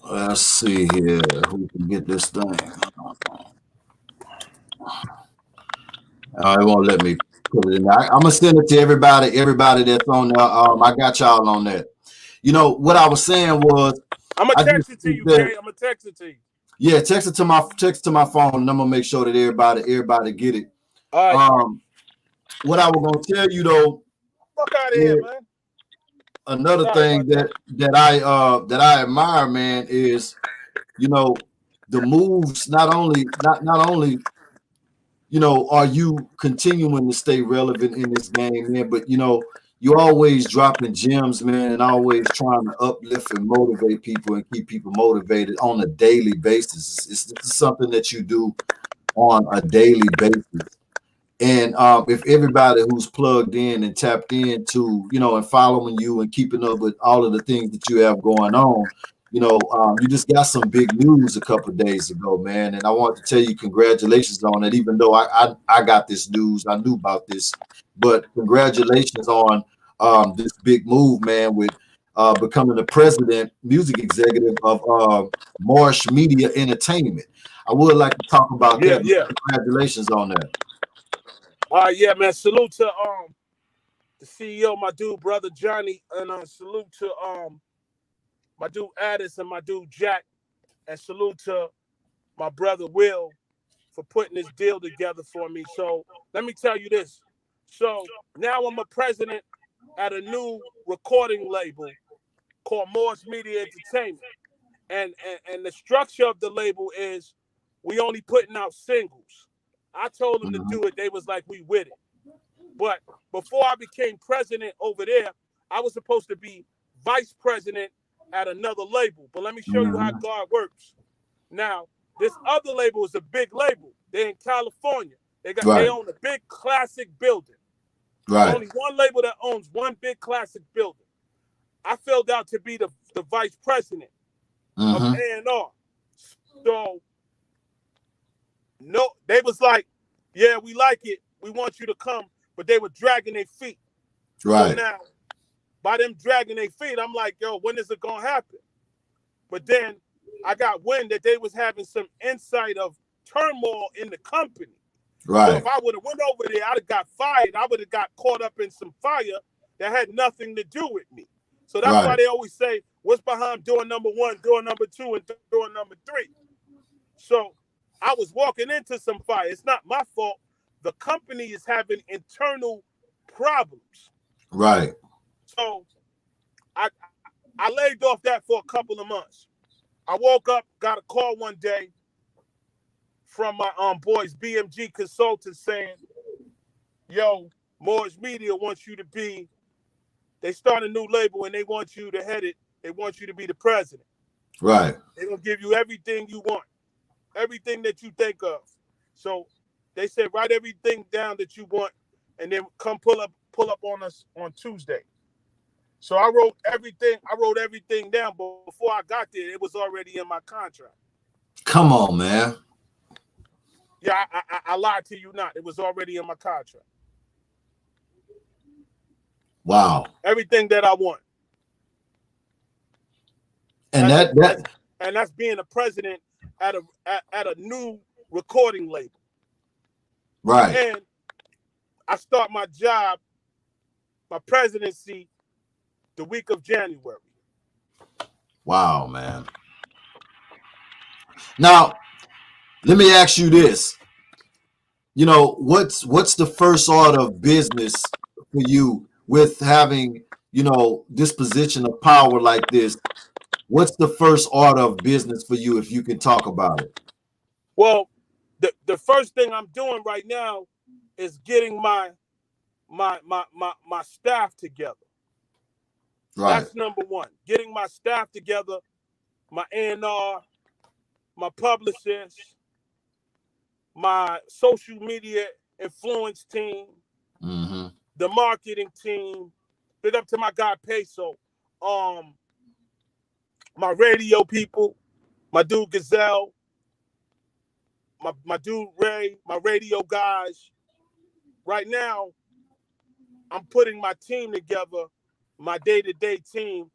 Let's see here who can get this thing. It won't let me put it in there. I'm gonna send it to everybody that's on there. I got y'all on that. You know what I was saying was I'm gonna I text just it to think you, that Kay. I'm gonna text it to you. yeah, text it to my phone, and I'm gonna make sure that everybody get it. All right, What I was gonna tell you though fuck out of here, is man. another Sorry thing about that. that I admire, man, is you know the moves. Not only you know are you continuing to stay relevant in this game, man, but you know you're always dropping gems, man, and always trying to uplift and motivate people and keep people motivated on a daily basis. This is something that you do on a daily basis. And if everybody who's plugged in and tapped into, you know, and following you and keeping up with all of the things that you have going on, you know, you just got some big news a couple of days ago, man. And I want to tell you congratulations on it, even though I got this news, I knew about this, but congratulations on this big move, man, with becoming the president, music executive of Moorish Media Entertainment. I would like to talk about Yeah, that, man. yeah. Congratulations on that. All right, yeah, man. Salute to the CEO, my dude, brother Johnny, and salute to my dude Addis and my dude Jack, and salute to my brother Will for putting this deal together for me. So let me tell you this. So now I'm a president at a new recording label called Moorish Media Entertainment. And the structure of the label is we only putting out singles. I told them to Mhm. do it. They was like, we with it. But before I became president over there, I was supposed to be vice president at another label. But let me show you how Mhm. God works. Now, this other label is a big label. They're in California. They Right, own a big classic building. There's right. only one label that owns one big classic building. I filled out to be the vice president of Hmm. A&R. So no, they was like, yeah, we like it. We want you to come, but they were dragging their feet. So Right. now, by them dragging their feet, I'm like, yo, when is it gonna happen? But then I got wind that they was having some insight of turmoil in the company. So Right. if I would have went over there, I'd have got fired. I would have got caught up in some fire that had nothing to do with me. So that's why Right. they always say, what's behind door number one, door number two, and door number three? So I was walking into some fire. It's not my fault. The company is having internal problems. Right. So I I laid off that for a couple of months. I woke up, got a call one day from my boys BMG Consultants saying, "Yo, Moorish Media wants you to be. They start a new label and they want you to head it. They want you to be the president. Right. They're gonna give you everything you want, everything that you think of. So they said write everything down that you want, and then pull up on us on Tuesday. So I wrote everything down, but before I got there, it was already in my contract. Come on, man. Yeah, I lied to you not. It was already in my contract. Wow. Everything that I want. And that's being a president at a new recording label. right. And I start my job, my presidency, the week of January. Wow, man. Now, let me ask you this. You know, what's the first order of business for you with having, you know, this position of power like this? What's the first order of business for you if you can talk about it? Well, the first thing I'm doing right now is getting my staff together. Right. That's number one. Getting my staff together, my A&R, my publicist, my social media influence team, Mm-hmm. the marketing team. Big up to my guy Peso. My radio people, my dude Gazelle, my dude Ray, my radio guys. Right now, I'm putting my team together, my day-to-day team,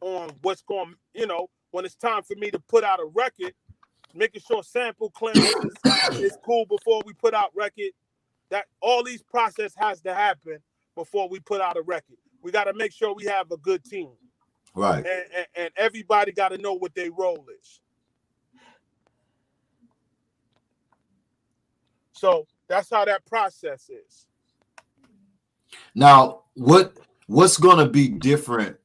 on what's going, when it's time for me to put out a record, making sure sample clearance is cool before we put out record. That all these process has to happen before we put out a record. We got to make sure we have a good team. Right. And everybody got to know what their role is. So that's how that process is. Now, what's going to be different?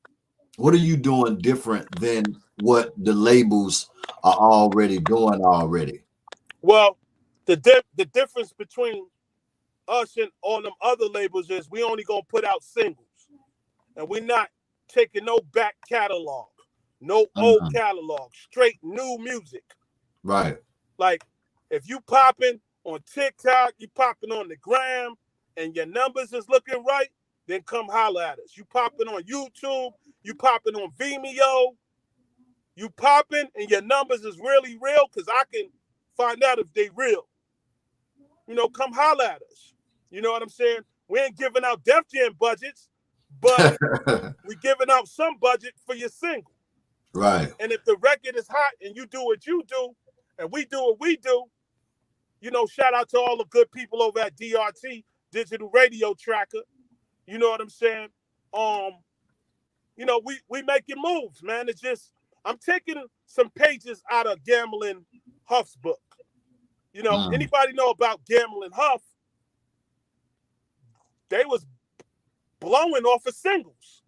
What are you doing different than what the labels are already doing already? Well, the difference between us and all them other labels is we only gonna put out singles, and we're not taking no back catalog, no old catalog, straight new music. Right. Like if you popping on TikTok, you popping on the gram, and your numbers is looking right, then come holler at us. You popping on YouTube, you popping on Vimeo, you popping, and your numbers is really real, because I can find out if they real. Come holler at us. You know what I'm saying? We ain't giving out Def Jam budgets, but we giving out some budget for your single. Right. And if the record is hot and you do what you do, and we do what we do, shout out to all the good people over at DRT, Digital Radio Tracker. You know what I'm saying? We making moves, man. It's just, I'm taking some pages out of Gambling Huff's book. Anybody know about Gambling Huff? They was blowing off of singles.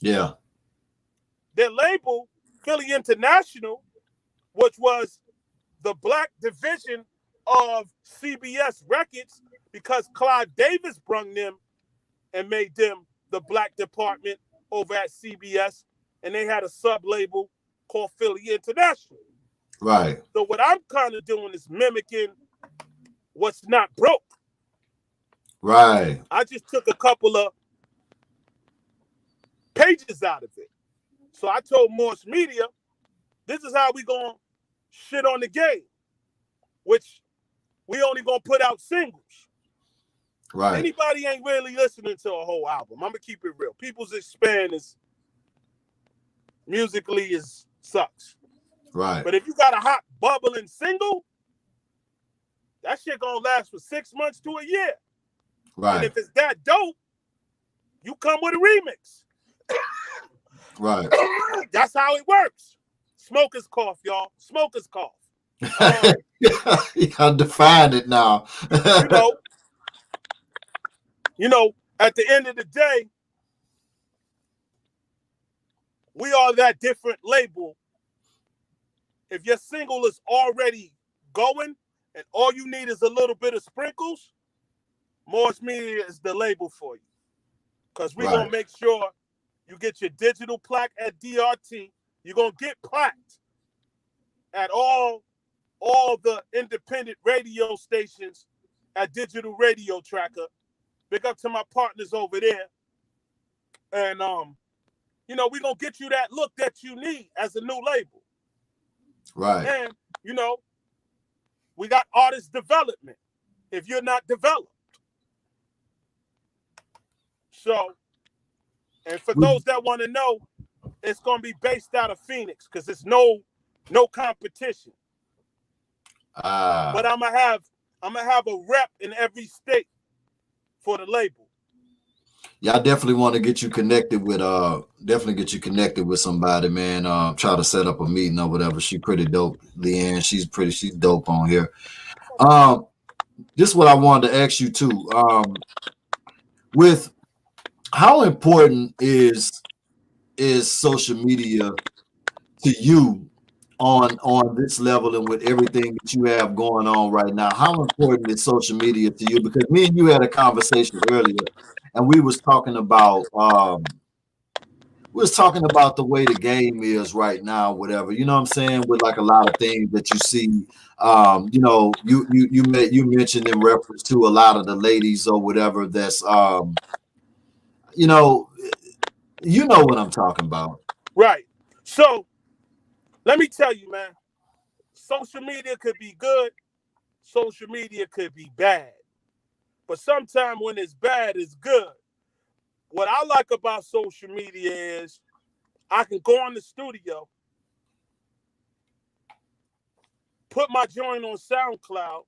Yeah. Their label, Philly International, which was the black division of CBS Records, because Clive Davis brung them and made them the black department over at CBS, and they had a sub-label called Philly International. Right. So what I'm kind of doing is mimicking what's not broke. Right. I just took a couple of pages out of it. So I told Moorish Media, this is how we gonna shit on the game, which we only gonna put out singles. Right. Anybody ain't really listening to a whole album. I'm gonna keep it real. People's expand is musically sucks. Right. But if you got a hot bubbling single, that shit gonna last for 6 months to a year. Right. And if it's that dope, you come with a remix. Right. That's how it works. Smoker's cough, y'all. Smoker's cough. You gotta define it now. At the end of the day, we are that different label. If your single is already going and all you need is a little bit of sprinkles, Moorish Media is the label for you. Because we're going to make sure you get your digital plaque at DRT. You're going to get plaqued at all the independent radio stations at Digital Radio Tracker. Big up to my partners over there. And, we're going to get you that look that you need as a new label. Right. And You know, we got artist development if you're not developed. So, and for those that want to know, it's going to be based out of Phoenix because there's no competition. But I'm gonna have a rep in every state for the label. Yeah, I definitely want to get you connected with somebody, man. Try to set up a meeting or whatever. She's pretty dope. Leanne, she's dope on here. This is what I wanted to ask you too. With how important is social media to you on this level and with everything that you have going on right now? How important is social media to you? Because me and you had a conversation earlier, and we was talking about the way the game is right now, whatever. You know what I'm saying? With like a lot of things that you see. You know, you mentioned in reference to a lot of the ladies or whatever that's you know what I'm talking about. Right. So let me tell you, man, social media could be good, social media could be bad. But sometimes when it's bad, it's good. What I like about social media is I can go in the studio, put my joint on SoundCloud,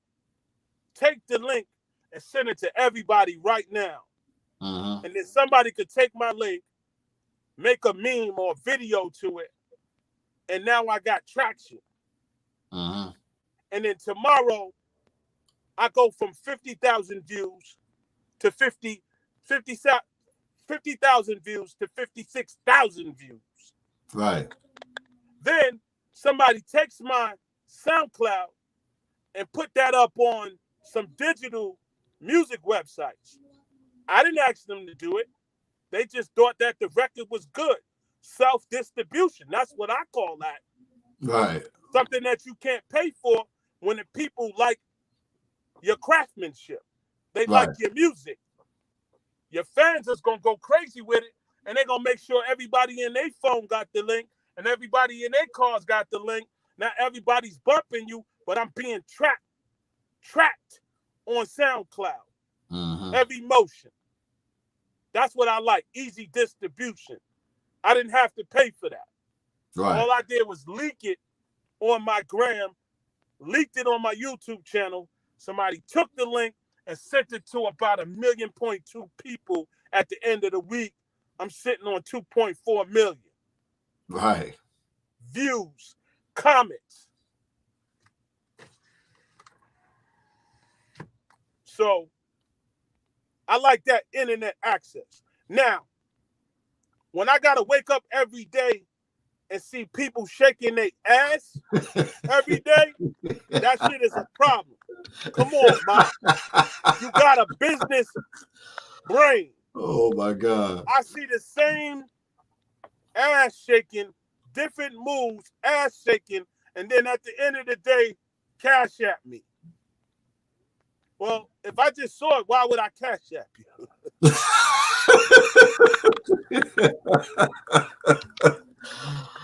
take the link and send it to everybody right now. And then somebody could take my link, make a meme or a video to it, and now I got traction. And then tomorrow, I go from 50,000 views to 50,000 views to 56,000 views. Right. Then somebody takes my SoundCloud and put that up on some digital music websites. I didn't ask them to do it. They just thought that the record was good. Self-distribution. That's what I call that. Right. Something that you can't pay for when the people like your craftsmanship. They like your music. Your fans is going to go crazy with it, and they're going to make sure everybody in their phone got the link, and everybody in their cars got the link. Now everybody's bumping you, but I'm being tracked on SoundCloud. Every motion. That's what I like. Easy distribution. I didn't have to pay for that. Right. All I did was leak it on my gram, leaked it on my YouTube channel. Somebody took the link and sent it to about 1.2 million people. At the end of the week, I'm sitting on 2.4 million. Right. Views, comments. So I like that internet access. Now, when I got to wake up every day and see people shaking their ass every day, that shit is a problem. Come on, man. You got a business brain. Oh, my God. I see the same ass shaking, different moves, ass shaking, and then at the end of the day, cash at me. Well, if I just saw it, why would I cash app you?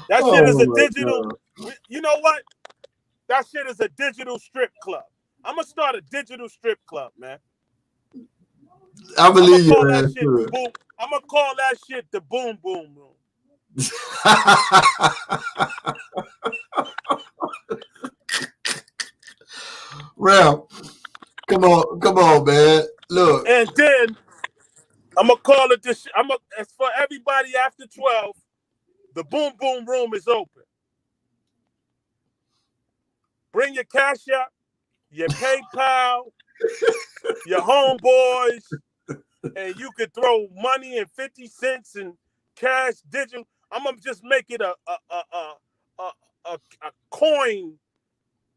That shit is a digital. God. You know what? That shit is a digital strip club. I'm gonna start a digital strip club, man. I believe you, man. I'm gonna call that shit the Boom Boom Room. Ralph, come on, man. Look. And then I'm gonna call it this. As for everybody after 12, the Boom Boom Room is open. Bring your Cash App, your PayPal, your homeboys, and you could throw money and 50 cents and cash digital. I'm gonna just make it a coin,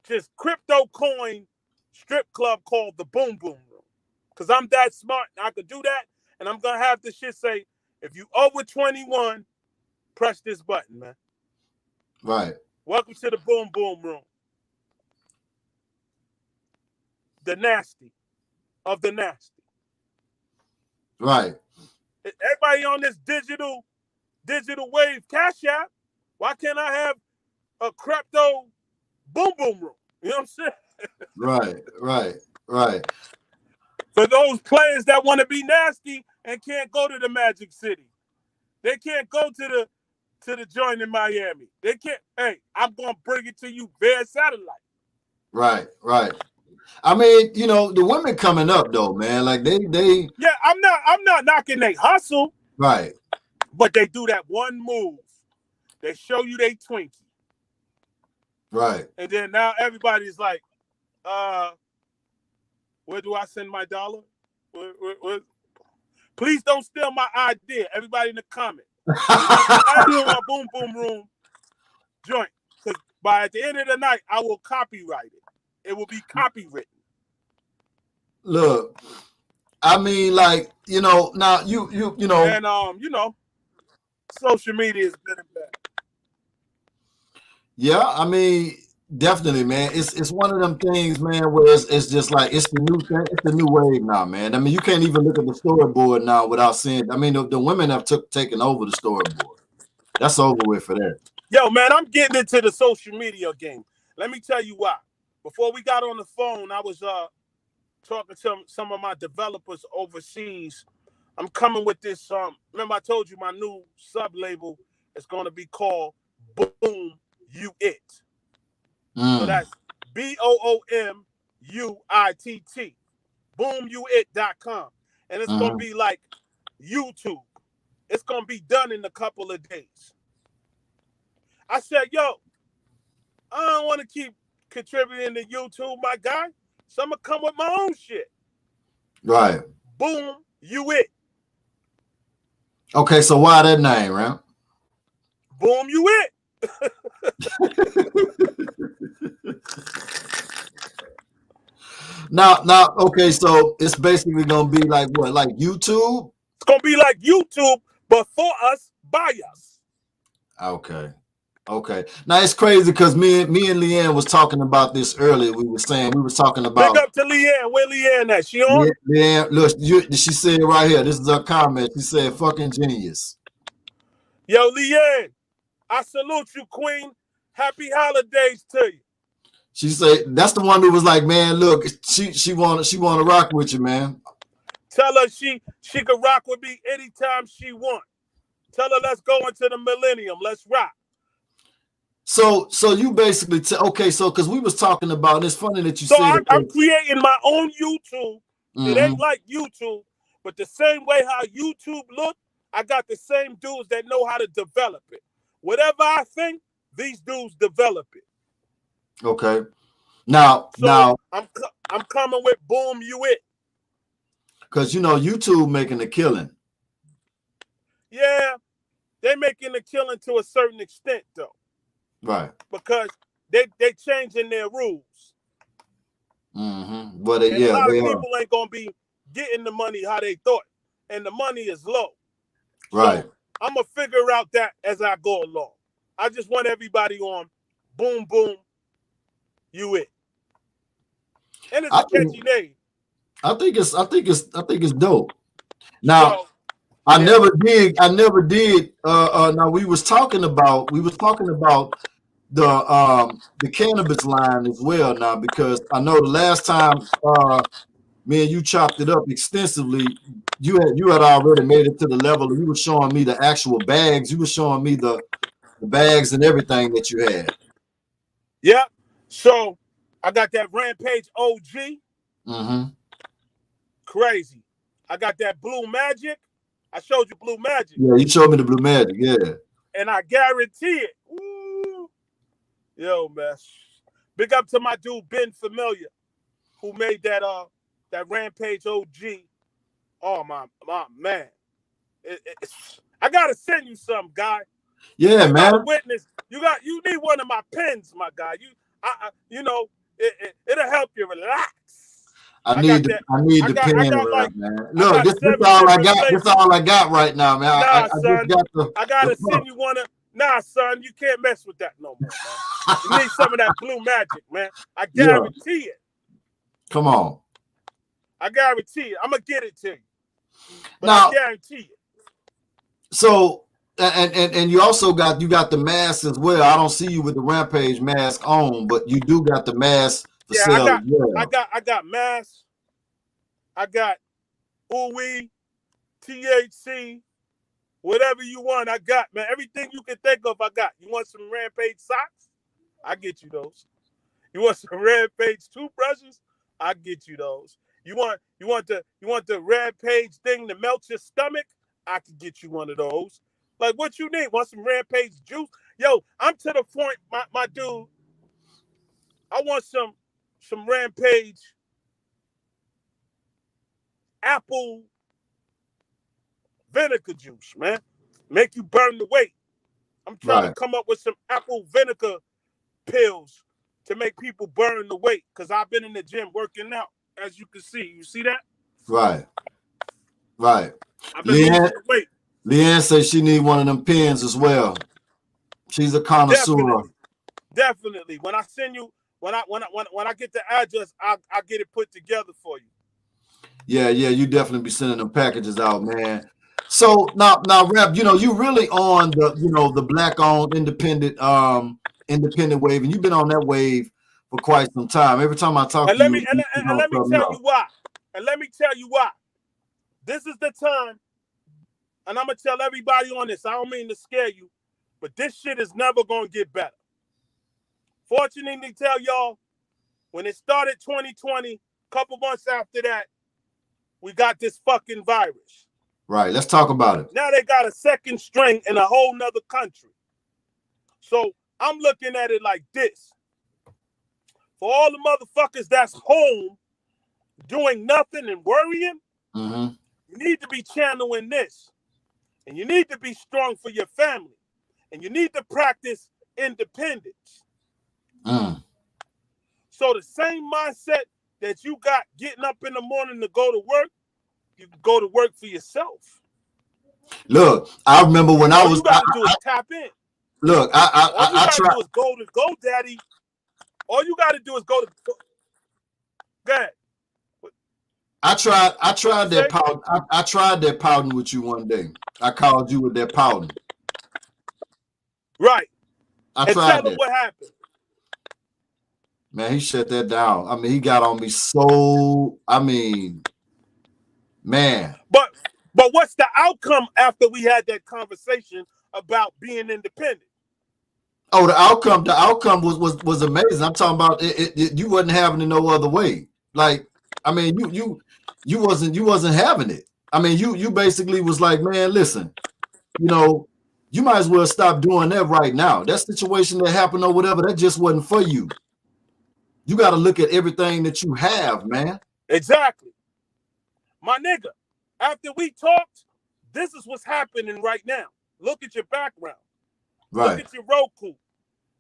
just crypto coin strip club called the Boom Boom Room. Cause I'm that smart. I could do that, and I'm gonna have this shit say, if you over 21, press this button, man. Right. Welcome to the Boom Boom Room. The nasty of the nasty. Right. Everybody on this digital wave Cash App. Why can't I have a crypto boom boom room. You know what I'm saying? Right. For those players that want to be nasty and can't go to the Magic City, they can't go to the joint in Miami. They can't. Hey, I'm gonna bring it to you via satellite. Right. I mean, you know, the women coming up though, man. Like they. Yeah, I'm not knocking they hustle. Right. But they do that one move. They show you they Twinkie. Right. And then now everybody's like, where do I send my dollar? Where? Please don't steal my idea. Everybody in the comment. I do my boom boom room joint. Because by at the end of the night, I will copyright it. It will be copywritten. Look, I mean, like, you know, now you know. And you know, social media is good and bad. Yeah, I mean, definitely, man. It's one of them things, man, where it's just like it's the new thing, it's the new wave now, man. I mean, you can't even look at the storyboard now without seeing. I mean, the women have taken over the storyboard. That's over with for that. Yo, man, I'm getting into the social media game. Let me tell you why. Before we got on the phone, I was talking to some of my developers overseas. I'm coming with this. Remember I told you my new sub label is going to be called Boom You It. So that's BOOMUITT. BoomYouIt.com. And it's going to be like YouTube. It's going to be done in a couple of days. I said, yo, I don't want to keep contributing to YouTube, my guy. So I'm going to come with my own shit. Right. Boom You It. Okay, so why that name, right? Boom You It. Now, okay, so it's basically gonna be like what, like YouTube? It's gonna be like YouTube, but for us, by us. Okay. Now it's crazy because me and Leanne was talking about this earlier. We were talking about. Big up to Leanne. Where Leanne at? She on? Leanne, look, she said right here. This is her comment. She said, "Fucking genius." Yo, Leanne, I salute you, Queen. Happy holidays to you. She said that's the one who was like, man, look, she wanna rock with you, man. Tell her she could rock with me anytime she want. Tell her let's go into the millennium. Let's rock. So you basically okay, so because we was talking about, and it's funny that you so said I'm creating my own YouTube. It ain't like YouTube, but the same way how YouTube look, I got the same dudes that know how to develop it. Whatever I think, these dudes develop it. Okay. Now I'm coming with Boom You It. Because you know YouTube making a killing. Yeah, they're making a killing to a certain extent though. Right. Because they changing their rules. But a lot of people ain't gonna be getting the money how they thought, and the money is low. Right. So I'm gonna figure out that as I go along. I just want everybody on Boom Boom You It. And it's a catchy name. I think it's dope. Now, So, I never did. Now we was talking about the cannabis line as well now, because I know the last time me and you chopped it up extensively, you had already made it to the level you were showing me the actual bags. You were showing me the bags and everything that you had. Yeah. So I got that Rampage OG. Crazy. I got that Blue Magic. I showed you Blue Magic. Yeah, you showed me the Blue Magic, yeah. And I guarantee it. Ooh. Yo, man. Big up to my dude Ben Familiar, who made that Rampage OG. Oh my man. I gotta send you some, guy. Yeah, you man. Gotta witness. You need one of my pens, my guy. It'll help you relax. I need the pen, man. Look, this all I got. This all I got right now, man. Nah, son, I gotta send you one of. Nah, son, you can't mess with that no more, man. You need some of that Blue Magic, man. I guarantee it. Come on. I guarantee it. I'm gonna get it to you. But now, I guarantee it. So And you also got the mask as well. I don't see you with the Rampage mask on, but you do got the mask for Yeah, sale as well. I got masks. I got ooey, THC, whatever you want. I got, man. Everything you can think of, I got. You want some Rampage socks? I get you those. You want some Rampage toothbrushes? I get you those. You want the Rampage thing to melt your stomach? I can get you one of those. Like, what you need? Want some Rampage juice? Yo, I'm to the point, my dude. I want some Rampage apple vinegar juice, man. Make you burn the weight. I'm trying to come up with some apple vinegar pills to make people burn the weight, because I've been in the gym working out, as you can see. You see that? Right. I've been losing the weight. Leanne says she need one of them pens as well. She's a connoisseur. Definitely. When I send you, when I get the address, I'll get it put together for you. Yeah, you definitely be sending them packages out, man. So now, Rap, you really on the black-owned independent wave, and you've been on that wave for quite some time. Every time I talk to you, and let me tell you why. And let me tell you why. This is the time, and I'm gonna tell everybody on this. I don't mean to scare you, but this shit is never gonna get better. Fortunately, tell y'all, when it started 2020, a couple months after that, we got this fucking virus. Right. Let's talk about it. Now they got a second string in a whole nother country. So I'm looking at it like this. For all the motherfuckers that's home doing nothing and worrying, you need to be channeling this. And you need to be strong for your family. And you need to practice independence. So the same mindset that you got getting up in the morning to go to work, you can go to work for yourself. Look, I remember when I was. All you got to do is tap in. Look, all you got to do is go to GoDaddy. All you got to do is go to. Go ahead. I tried that pouting. I tried that pouting with you one day. I called you with that pouting. Right. I tried that. What happened? Man, he shut that down. I mean, he got on me so. I mean, man. But what's the outcome after we had that conversation about being independent? Oh, the outcome was amazing. I'm talking about it. You wasn't having it no other way. Like, I mean, you wasn't having it. I mean, you basically was like, man, listen, you might as well stop doing that right now. That situation that happened or whatever, that just wasn't for you. You got to look at everything that you have, man. Exactly. My nigga, after we talked, this is what's happening right now. Look at your background. Right. Look at your Roku.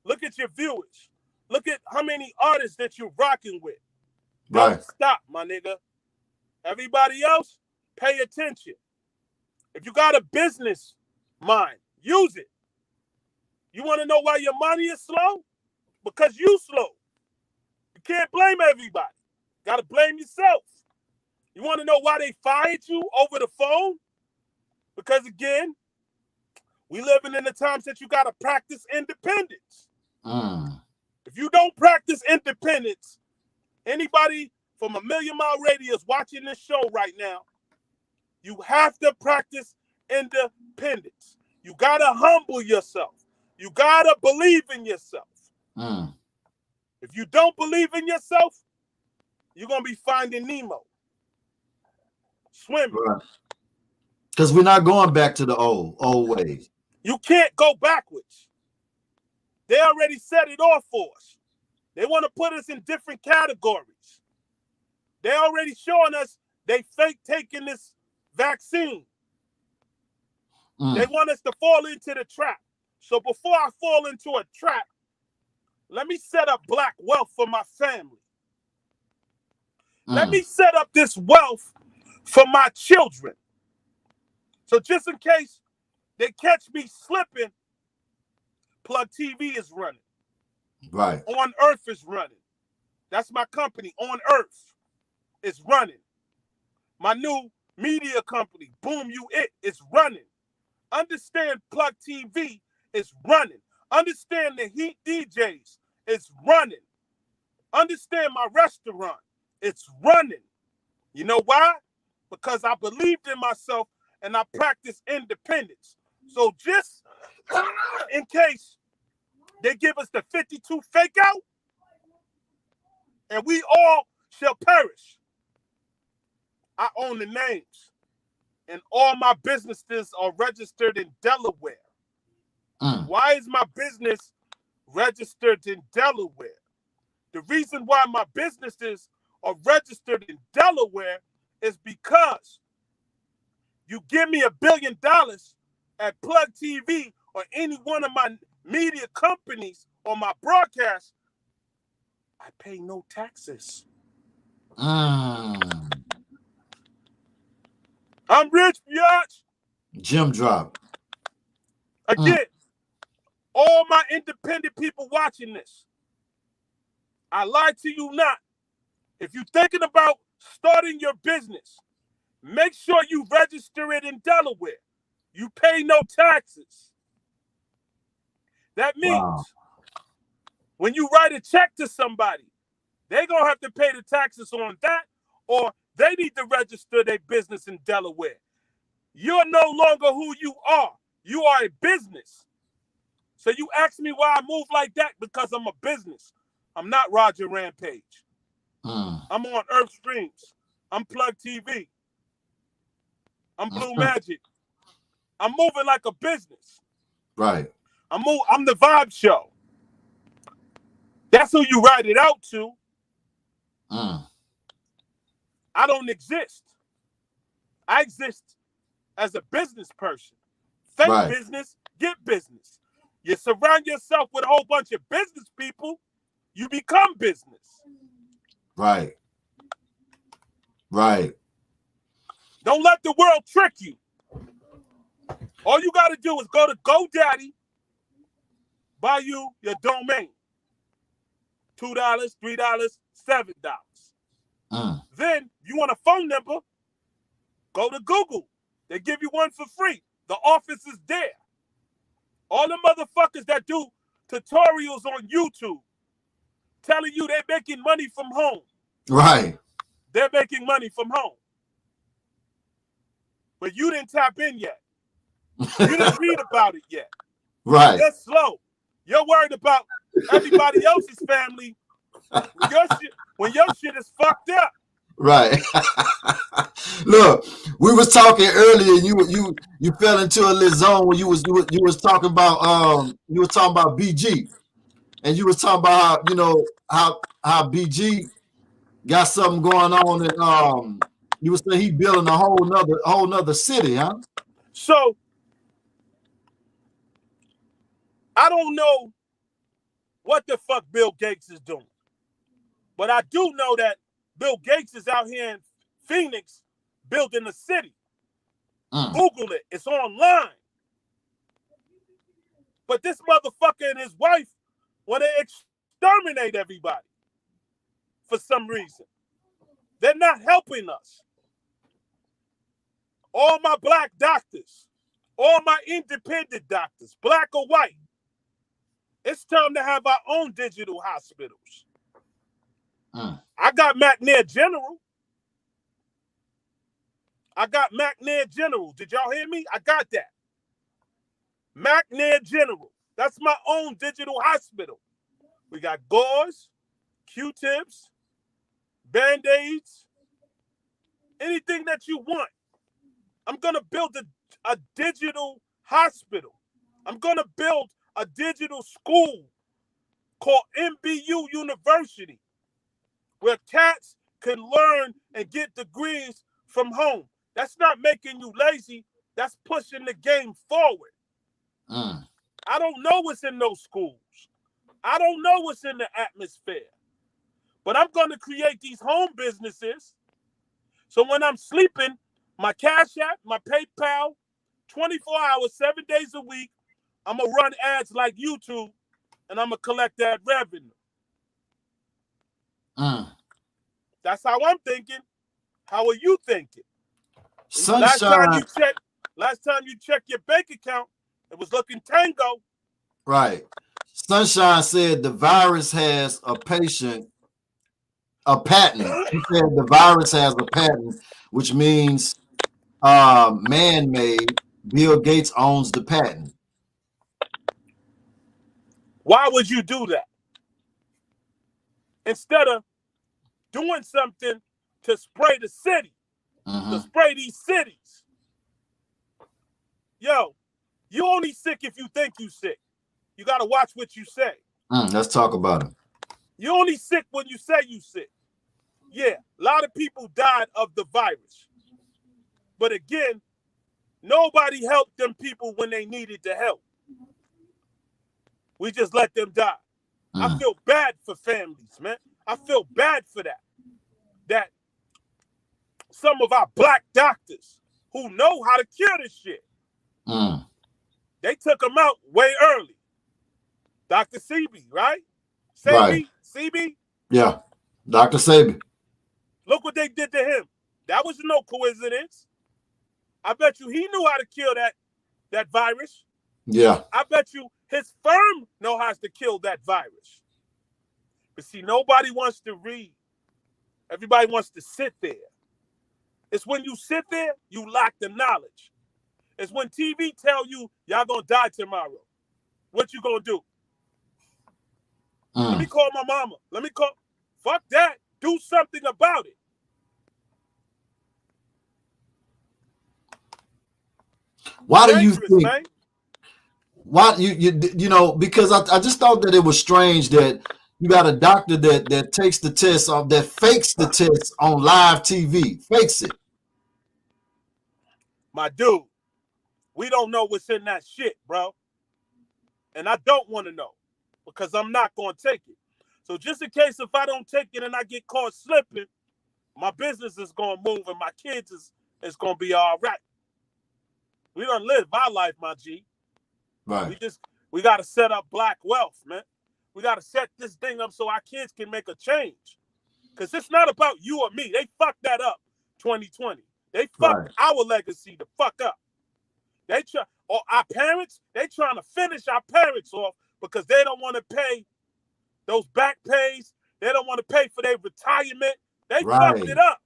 Look at your viewers. Look at how many artists that you're rocking with. Don't stop, my nigga. Everybody else, pay attention. If you got a business mind, use it. You want to know why your money is slow? Because you slow. You can't blame everybody. Got to blame yourself. You want to know why they fired you over the phone? Because again, we living in the times that you got to practice independence. If you don't practice independence, anybody from a 1,000,000-mile radius watching this show right now, you have to practice independence. You got to humble yourself. You got to believe in yourself. If you don't believe in yourself, you're going to be finding Nemo. Swimming. Because we're not going back to the old ways. You can't go backwards. They already set it off for us. They want to put us in different categories. They already showing us they fake taking this vaccine. They want us to fall into the trap. So before I fall into a trap, let me set up black wealth for my family. Let me set up this wealth for my children. So just in case they catch me slipping, Plug TV is running. Right. On Earth is running. That's my company. On Earth is running. My new media company, Boom You It, is running. Understand Plug TV is running. Understand the Heat DJs is running. Understand my restaurant, it's running. You know why? Because I believed in myself and I practiced independence. So just in case they give us the 52 fake out and we all shall perish, I own the names. And all my businesses are registered in Delaware. Why is my business registered in Delaware? The reason why my businesses are registered in Delaware is because you give me $1 billion at Plug TV or any one of my media companies or my broadcast, I pay no taxes. I'm rich, biatch. Jim drop. Again, all my independent people watching this, I lie to you not. If you're thinking about starting your business, make sure you register it in Delaware. You pay no taxes. That means when you write a check to somebody, they're going to have to pay the taxes on that, or they need to register their business in Delaware. You're no longer who you are. You are a business. So you ask me why I move like that? Because I'm a business. I'm not Roger Rampage. I'm on Earth Streams. I'm Plug TV. I'm Blue Magic. I'm moving like a business. Right. I'm the Vibe Show. That's who you write it out to. I don't exist. I exist as a business person. Think business, get business. You surround yourself with a whole bunch of business people, you become business. Right. Right. Don't let the world trick you. All you got to do is go to GoDaddy, buy you your domain. $2, $3, $7. Then you want a phone number, go to Google. They give you one for free. The office is there. All the motherfuckers that do tutorials on YouTube telling you they're making money from home. Right. They're making money from home. But you didn't tap in yet. You didn't read about it yet. Right. You're slow. You're worried about everybody else's family when your shit is fucked up. Right. Look, we was talking earlier. You fell into a little zone when you was talking about BG, and you was talking about how BG got something going on, and you was saying he building a whole nother city, huh? So I don't know what the fuck Bill Gates is doing, but I do know that Bill Gates is out here in Phoenix building a city. Google it. It's online. But this motherfucker and his wife want to exterminate everybody for some reason. They're not helping us. All my black doctors, all my independent doctors, black or white, it's time to have our own digital hospitals. I got McNair General. Did y'all hear me? I got that. McNair General. That's my own digital hospital. We got gauze, Q-tips, Band-Aids, anything that you want. I'm going to build a digital hospital. I'm going to build a digital school called MBU University, where cats can learn and get degrees from home. That's not making you lazy. That's pushing the game forward. I don't know what's in those schools. I don't know what's in the atmosphere. But I'm going to create these home businesses. So when I'm sleeping, my Cash App, my PayPal, 24 hours, 7 days a week, I'm going to run ads like YouTube, and I'm going to collect that revenue. That's how I'm thinking. How are you thinking? Sunshine. Last time you checked, Last time you checked your bank account, it was looking tango. Right. Sunshine said the virus has a patent. He said the virus has a patent, which means man-made. Bill Gates owns the patent. Why would you do that? Instead of doing something to spray the city, to spray these cities. Yo, you only sick if you think you sick. You got to watch what you say. Let's talk about it. You only sick when you say you sick. Yeah, a lot of people died of the virus. But again, nobody helped them people when they needed the help. We just let them die. I feel bad for families, man. I feel bad for that. That some of our black doctors who know how to cure this shit, they took them out way early. Dr. Sebi, right? Sebi? Right. Sebi? Yeah. Dr. Sebi. Look what they did to him. That was no coincidence. I bet you he knew how to kill that virus. Yeah. I bet you his firm know how to kill that virus. But see, nobody wants to read. Everybody wants to sit there. It's when you sit there, you lack the knowledge. It's when TV tell you, y'all gonna die tomorrow. What you gonna do? Let me call my mama. Fuck that. Do something about it. Why do you think? Man. Why you know? Because I just thought that it was strange that you got a doctor that takes the test off, that fakes the test on live TV, fakes it. My dude, we don't know what's in that shit, bro. And I don't want to know because I'm not going to take it. So just in case if I don't take it and I get caught slipping, my business is going to move and my kids is going to be all right. We don't live our life, my G. Right. We got to set up black wealth, man. We got to set this thing up so our kids can make a change. Because it's not about you or me. They fucked that up 2020. They fucked our legacy the fuck up. Our parents, they trying to finish our parents off because they don't want to pay those back pays. They don't want to pay for their retirement. They fucked it up.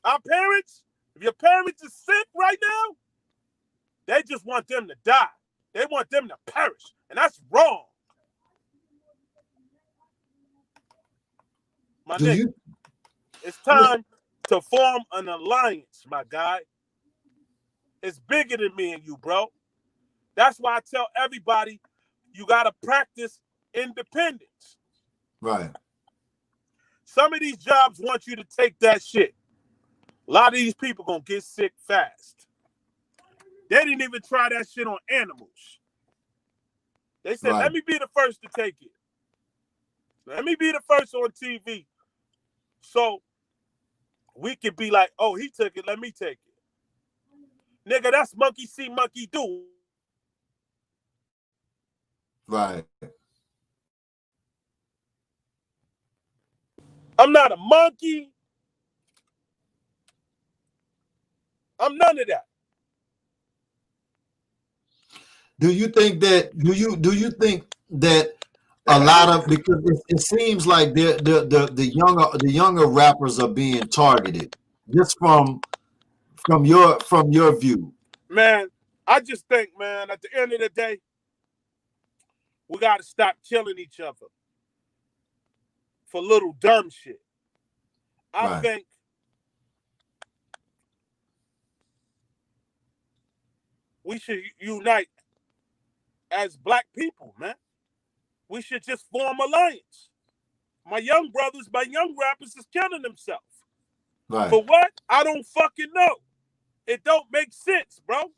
Our parents, if your parents is sick right now, they just want them to die. They want them to perish. And that's wrong. My nigga, it's time to form an alliance, my guy. It's bigger than me and you, bro. That's why I tell everybody you got to practice independence. Right. Some of these jobs want you to take that shit. A lot of these people going to get sick fast. They didn't even try that shit on animals. They said, let me be the first to take it. Let me be the first on TV. So we could be like, oh, he took it, let me take it. Nigga, that's monkey see, monkey do. Right. I'm not a monkey. I'm none of that. Do you think that a lot of, because it seems like the younger rappers are being targeted just from your view? Man, I just think, man, at the end of the day, we got to stop killing each other for little dumb shit. I think we should unite as black people, man. We should just form alliance. My young rappers is killing themselves. Right. For what? I don't fucking know. It don't make sense, bro.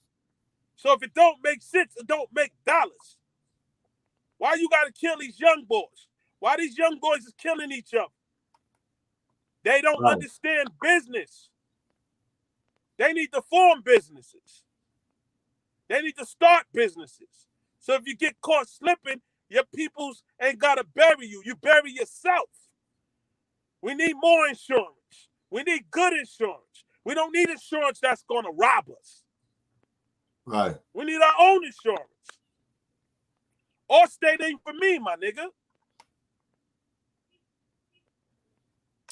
So if it don't make sense, it don't make dollars. Why you gotta kill these young boys? Why these young boys is killing each other? They don't understand business. They need to form businesses. They need to start businesses. So if you get caught slipping, your peoples ain't gotta bury you. You bury yourself. We need more insurance. We need good insurance. We don't need insurance that's going to rob us. Right. We need our own insurance. Allstate ain't for me, my nigga.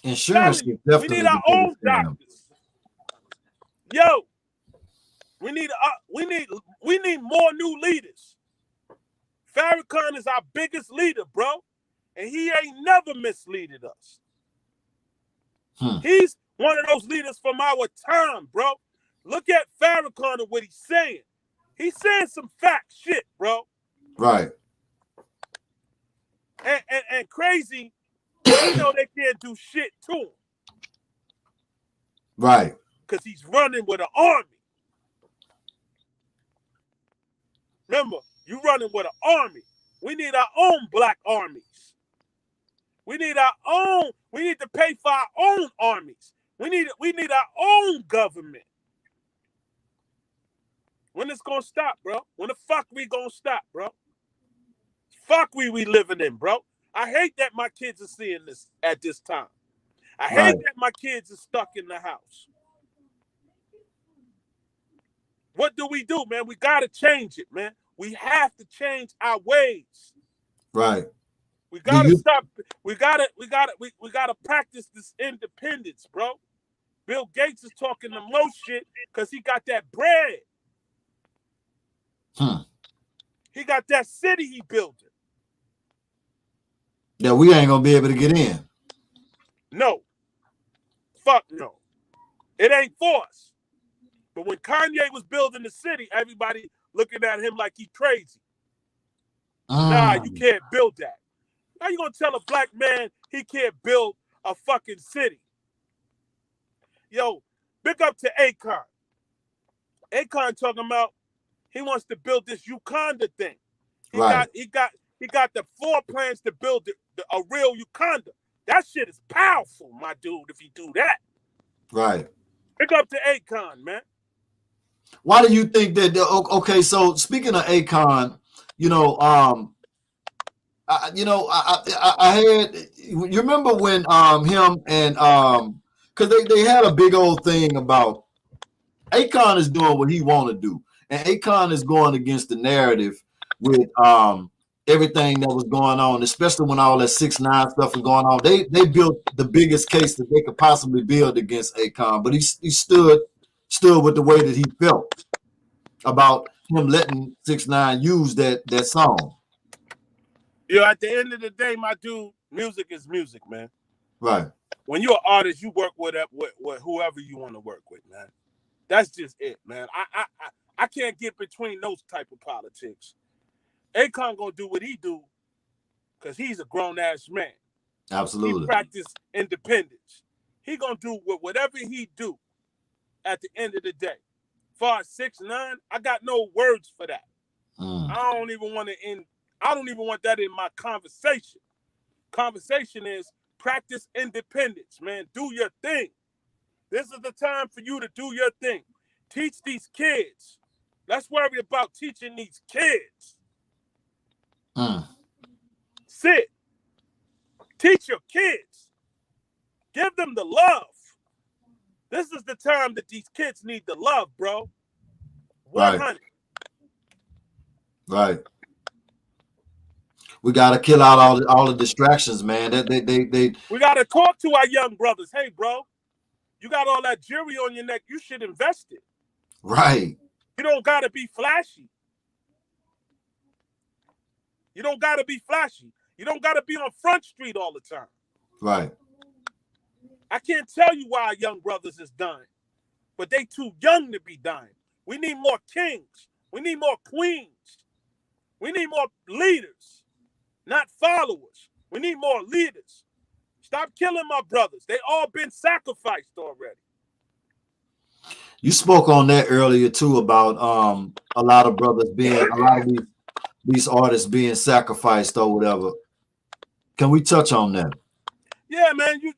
Insurance is We definitely need the our biggest own scam. doctors. Yo, we need more new leaders. Farrakhan is our biggest leader, bro, and he ain't never misleaded us. He's one of those leaders from our time, bro. Look at Farrakhan and what he's saying. He's saying some fact shit, bro. Right. And crazy, he know they can't do shit to him. Right. Because he's running with an army. Remember, you running with an army. We need our own black armies. We need to pay for our own armies. We need our own government. When it's gonna stop, bro? When the fuck we gonna stop, bro? Fuck we living in, bro. I hate that my kids are seeing this at this time. I hate that my kids are stuck in the house. What do, man? We gotta change it, man. We have to change our ways. Right. We gotta stop. We gotta practice this independence, bro. Bill Gates is talking the most shit because he got that bread. He got that city he built. That we ain't gonna be able to get in. No. Fuck no. It ain't for us. But when Kanye was building the city, everybody looking at him like he crazy. Nah, you can't build that. How you gonna tell a black man he can't build a fucking city? Yo, big up to Akon. Akon talking about he wants to build this Uganda thing. He got the floor plans to build a real Uganda. That shit is powerful, my dude, if you do that. Right. Big up to Akon, man. Why do you think that? Okay, so speaking of Akon, I heard. You remember when him and because they had a big old thing about Akon is doing what he want to do, and Akon is going against the narrative with everything that was going on, especially when all that 6ix9ine stuff was going on. They built the biggest case that they could possibly build against Akon, but he stood with the way that he felt about him letting 6ix9ine use that song. Yo, at the end of the day, my dude, music is music, man. Right. When you're an artist, you work with whoever you want to work with, man. That's just it, man. I can't get between those type of politics. Akon gonna do what he do because he's a grown-ass man. Absolutely. He practice independence. He gonna do whatever he do at the end of the day. As far as 6ix9ine, I got no words for that. I don't even want that in my conversation. Conversation is practice independence, man. Do your thing. This is the time for you to do your thing. Teach these kids. Let's worry about teaching these kids. Sit. Teach your kids. Give them the love. This is the time that these kids need the love, bro. 100. Right. We gotta kill out all the distractions, man. We gotta talk to our young brothers. Hey, bro, you got all that jewelry on your neck. You should invest it. Right. You don't gotta be flashy. You don't gotta be flashy. You don't gotta be on Front Street all the time. Right. I can't tell you why our young brothers is dying, but they too young to be dying. We need more kings. We need more queens. We need more leaders, not followers. We need more leaders. Stop killing my brothers. They all been sacrificed already. You spoke on that earlier too about a lot of brothers being a lot of these artists being sacrificed or whatever. Can we touch on that? Yeah, man, you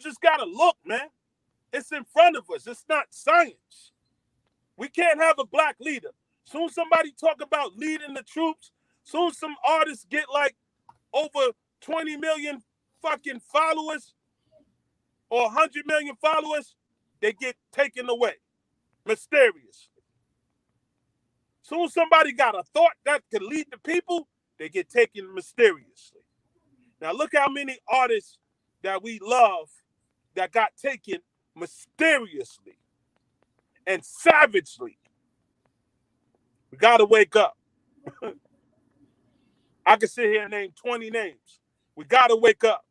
just gotta look, man. It's in front of us. It's not science. We can't have a black leader. Soon somebody talk about leading the troops. Soon some artists get like over 20 million fucking followers or 100 million followers. they get taken away mysteriously. Soon as somebody got a thought that could lead the people, they get taken mysteriously. Now look how many artists that we love that got taken mysteriously and savagely. We gotta wake up. I can sit here and name 20 names. We gotta wake up.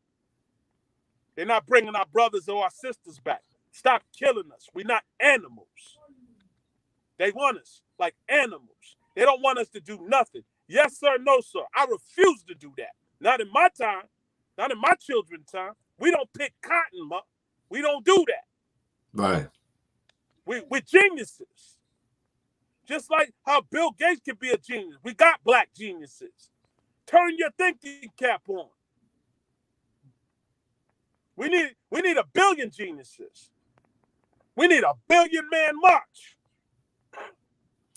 They're not bringing our brothers or our sisters back. Stop killing us. We're not animals. They want us like animals. They don't want us to do nothing. Yes, sir, no, sir. I refuse to do that. Not in my time. Not in my children's time. We don't pick cotton up. We don't do that. Right. We're geniuses. Just like how Bill Gates can be a genius. We got black geniuses. Turn your thinking cap on. We need 1 billion geniuses. We need a 1 billion man march.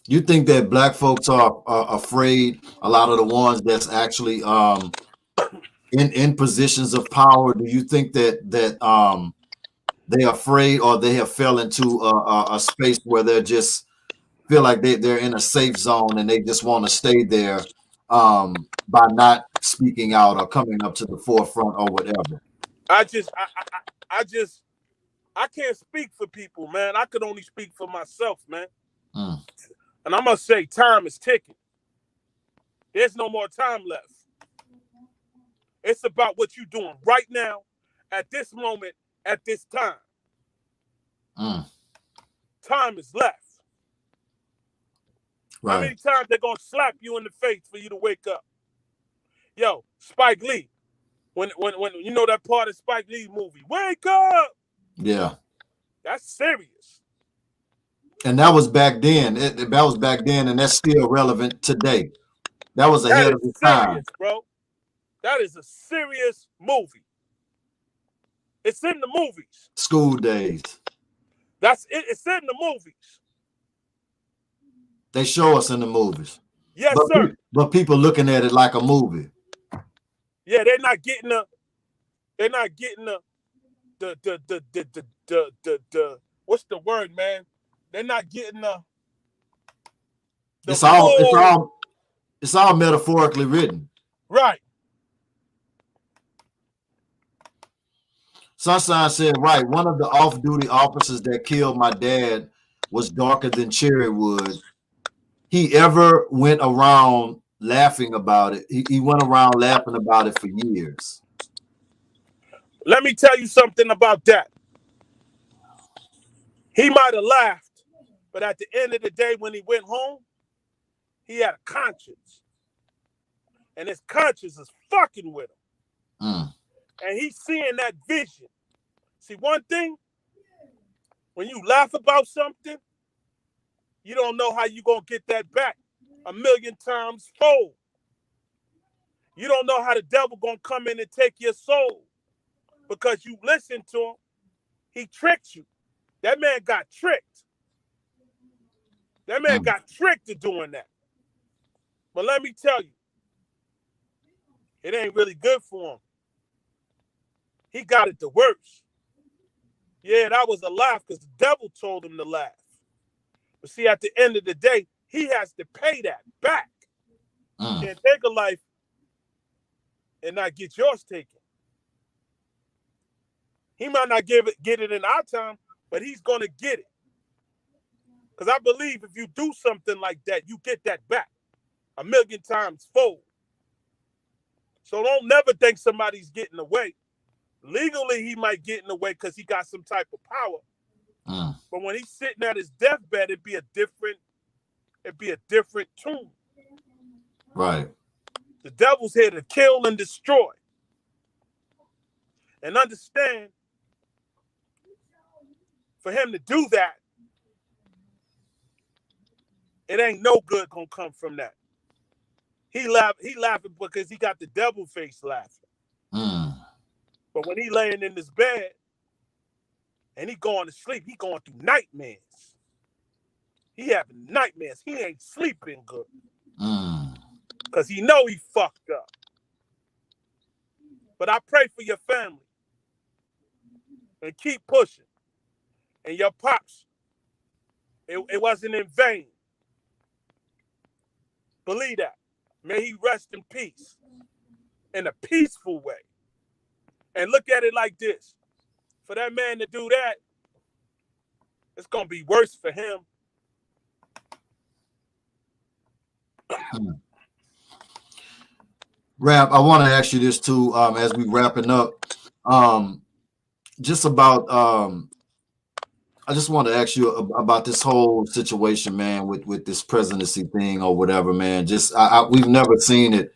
You think that black folks are afraid? A lot of the ones that's actually in positions of power. Do you think that they're afraid, or they have fell into a space where they're just feel like they're in a safe zone and they just want to stay there by not speaking out or coming up to the forefront or whatever? I can't speak for people, man. I could only speak for myself, man. And I must say, time is ticking. There's no more time left. It's about what you're doing right now, at this moment, at this time. Time is left. Right. How many times they're going to slap you in the face for you to wake up? Yo, Spike Lee. When you know that part of Spike Lee's movie, wake up! Yeah. That's serious. And that was back then. That was back then, and that's still relevant today. That was ahead of its time, bro. That is a serious movie. It's in the movies. School Days. That's it. It's in the movies. They show us in the movies. Yes, sir. But people looking at it like a movie. Yeah, they're not getting the what's the word, man? They're not getting the it's all metaphorically written. Right. Sunshine said, right, one of the off-duty officers that killed my dad was darker than cherry wood. He ever went around laughing about it. He went around laughing about it for years. Let me tell you something about that. He might have laughed, but at the end of the day, when he went home, he had a conscience. And his conscience is fucking with him. And he's seeing that vision. See, one thing, when you laugh about something, you don't know how you're going to get that back 1,000,000 times fold. You don't know how the devil going to come in and take your soul because you listen to him. He tricked you. That man got tricked. That man got tricked to doing that. But let me tell you, it ain't really good for him. He got it the worst. Yeah, that was a laugh because the devil told him to laugh. But see, at the end of the day, he has to pay that back. You can't take a life and not get yours taken. He might not get it in our time, but he's going to get it. Because I believe if you do something like that, you get that back 1,000,000 times fold. So don't never think somebody's getting away. Legally, he might get in the way because he got some type of power. But when he's sitting at his deathbed, it'd be a different tune. Right. The devil's here to kill and destroy. And understand, for him to do that, it ain't no good gonna come from that. He laughing because he got the devil face laughing. But when he laying in his bed and he going to sleep, he going through nightmares. He having nightmares. He ain't sleeping good. Because he know he fucked up. But I pray for your family. And keep pushing. And your pops, it wasn't in vain. Believe that. May he rest in peace, in a peaceful way. And look at it like this. For that man to do that, it's going to be worse for him. Rap, I want to ask you this too, as we wrapping up. Just about I just want to ask you about this whole situation, man, with this presidency thing or whatever, man. Just we've never seen it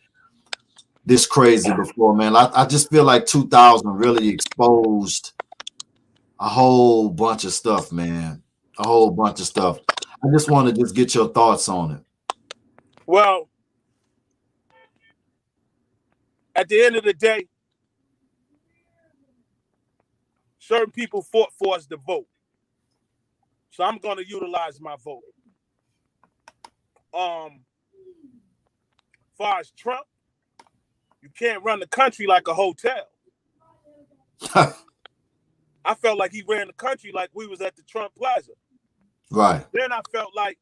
this crazy before, man. I just feel like 2000 really exposed a whole bunch of stuff, man. A whole bunch of stuff. I just want to just get your thoughts on it. Well, at the end of the day, certain people fought for us to vote. So I'm going to utilize my vote. Far as Trump, you can't run the country like a hotel. I felt like he ran the country like we was at the Trump Plaza. Right. Then I felt like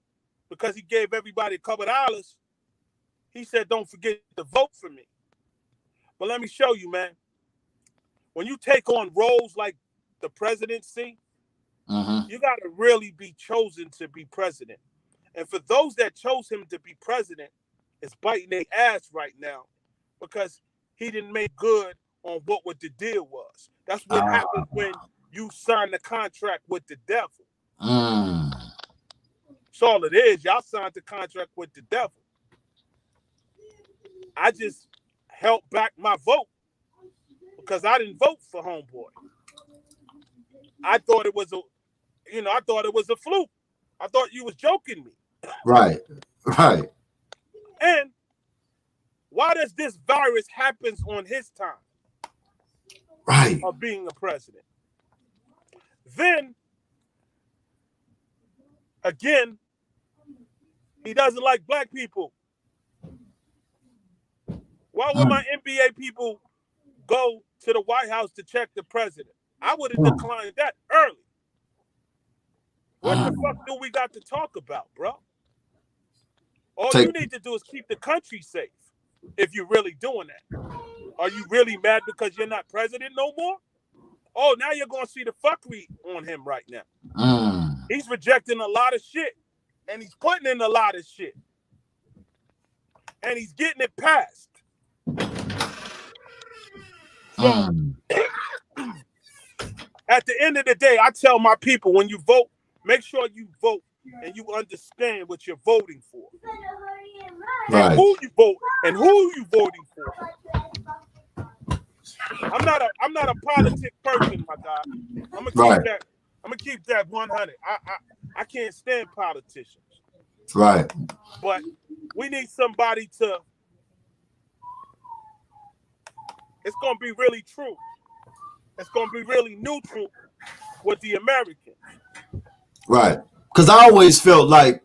because he gave everybody a couple dollars, he said, don't forget to vote for me. But let me show you, man. When you take on roles like the presidency, you got to really be chosen to be president. And for those that chose him to be president, it's biting their ass right now because he didn't make good on what the deal was. That's what happens when you sign the contract with the devil. That's all it is. Y'all signed the contract with the devil. I just held back my vote because I didn't vote for homeboy. I thought it was a fluke. I thought you was joking me. Right. And why does this virus happens on his time? Right. Of being a president. Then, again, he doesn't like black people. Why would my NBA people go to the White House to check the president? I would have declined that early. What the fuck do we got to talk about, bro? All you need to do is keep the country safe if you're really doing that. Are you really mad because you're not president no more? Oh, now you're going to see the fuckery on him right now. He's rejecting a lot of shit, and he's putting in a lot of shit. And he's getting it passed. So, at the end of the day, I tell my people, when you vote, make sure you vote and you understand what you're voting for. Right. And who you vote and who you voting for. I'm not a politic person, my guy. I'm gonna keep that 100. I can't stand politicians. Right. But we need somebody to. It's gonna be really true. It's gonna be really neutral with the Americans. Right. Because I always felt like,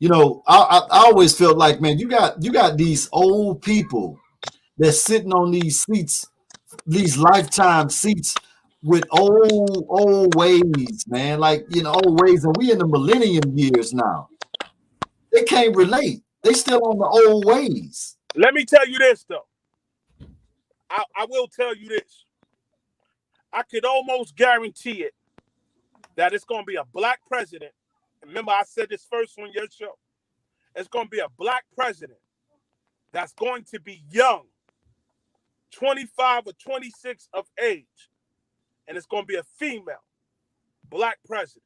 I always felt like, man, you got these old people that's sitting on these seats, these lifetime seats with old ways, man. Like, old ways, and we in the millennium years now. They can't relate. They still on the old ways. Let me tell you this, though. I will tell you this. I could almost guarantee it that it's going to be a black president. Remember, I said this first on your show. It's going to be a black president that's going to be young, 25 or 26 of age, and it's going to be a female black president.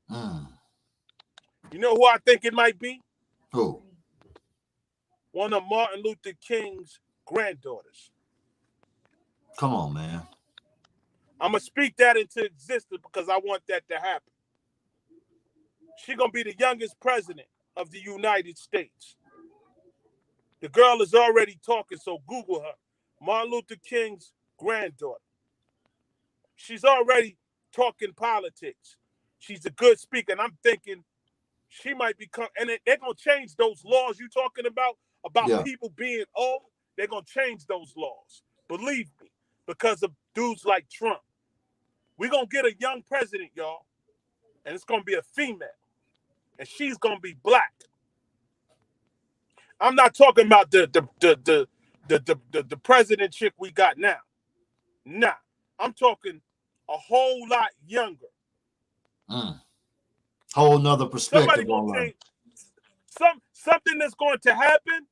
You know who I think it might be? Who? One of Martin Luther King's granddaughters. Come on, man. I'm going to speak that into existence because I want that to happen. She's going to be the youngest president of the United States. The girl is already talking, so Google her. Martin Luther King's granddaughter. She's already talking politics. She's a good speaker, and I'm thinking she might become, and they're going to change those laws you're talking about people being old. They're going to change those laws. Believe me, because of dudes like Trump. We're going to get a young president, y'all. and it's gonna be a female, and she's gonna be black. I'm not talking about the president chick we got now. Nah, I'm talking a whole lot younger. Whole nother Somebody perspective gonna on change something that's going to happen.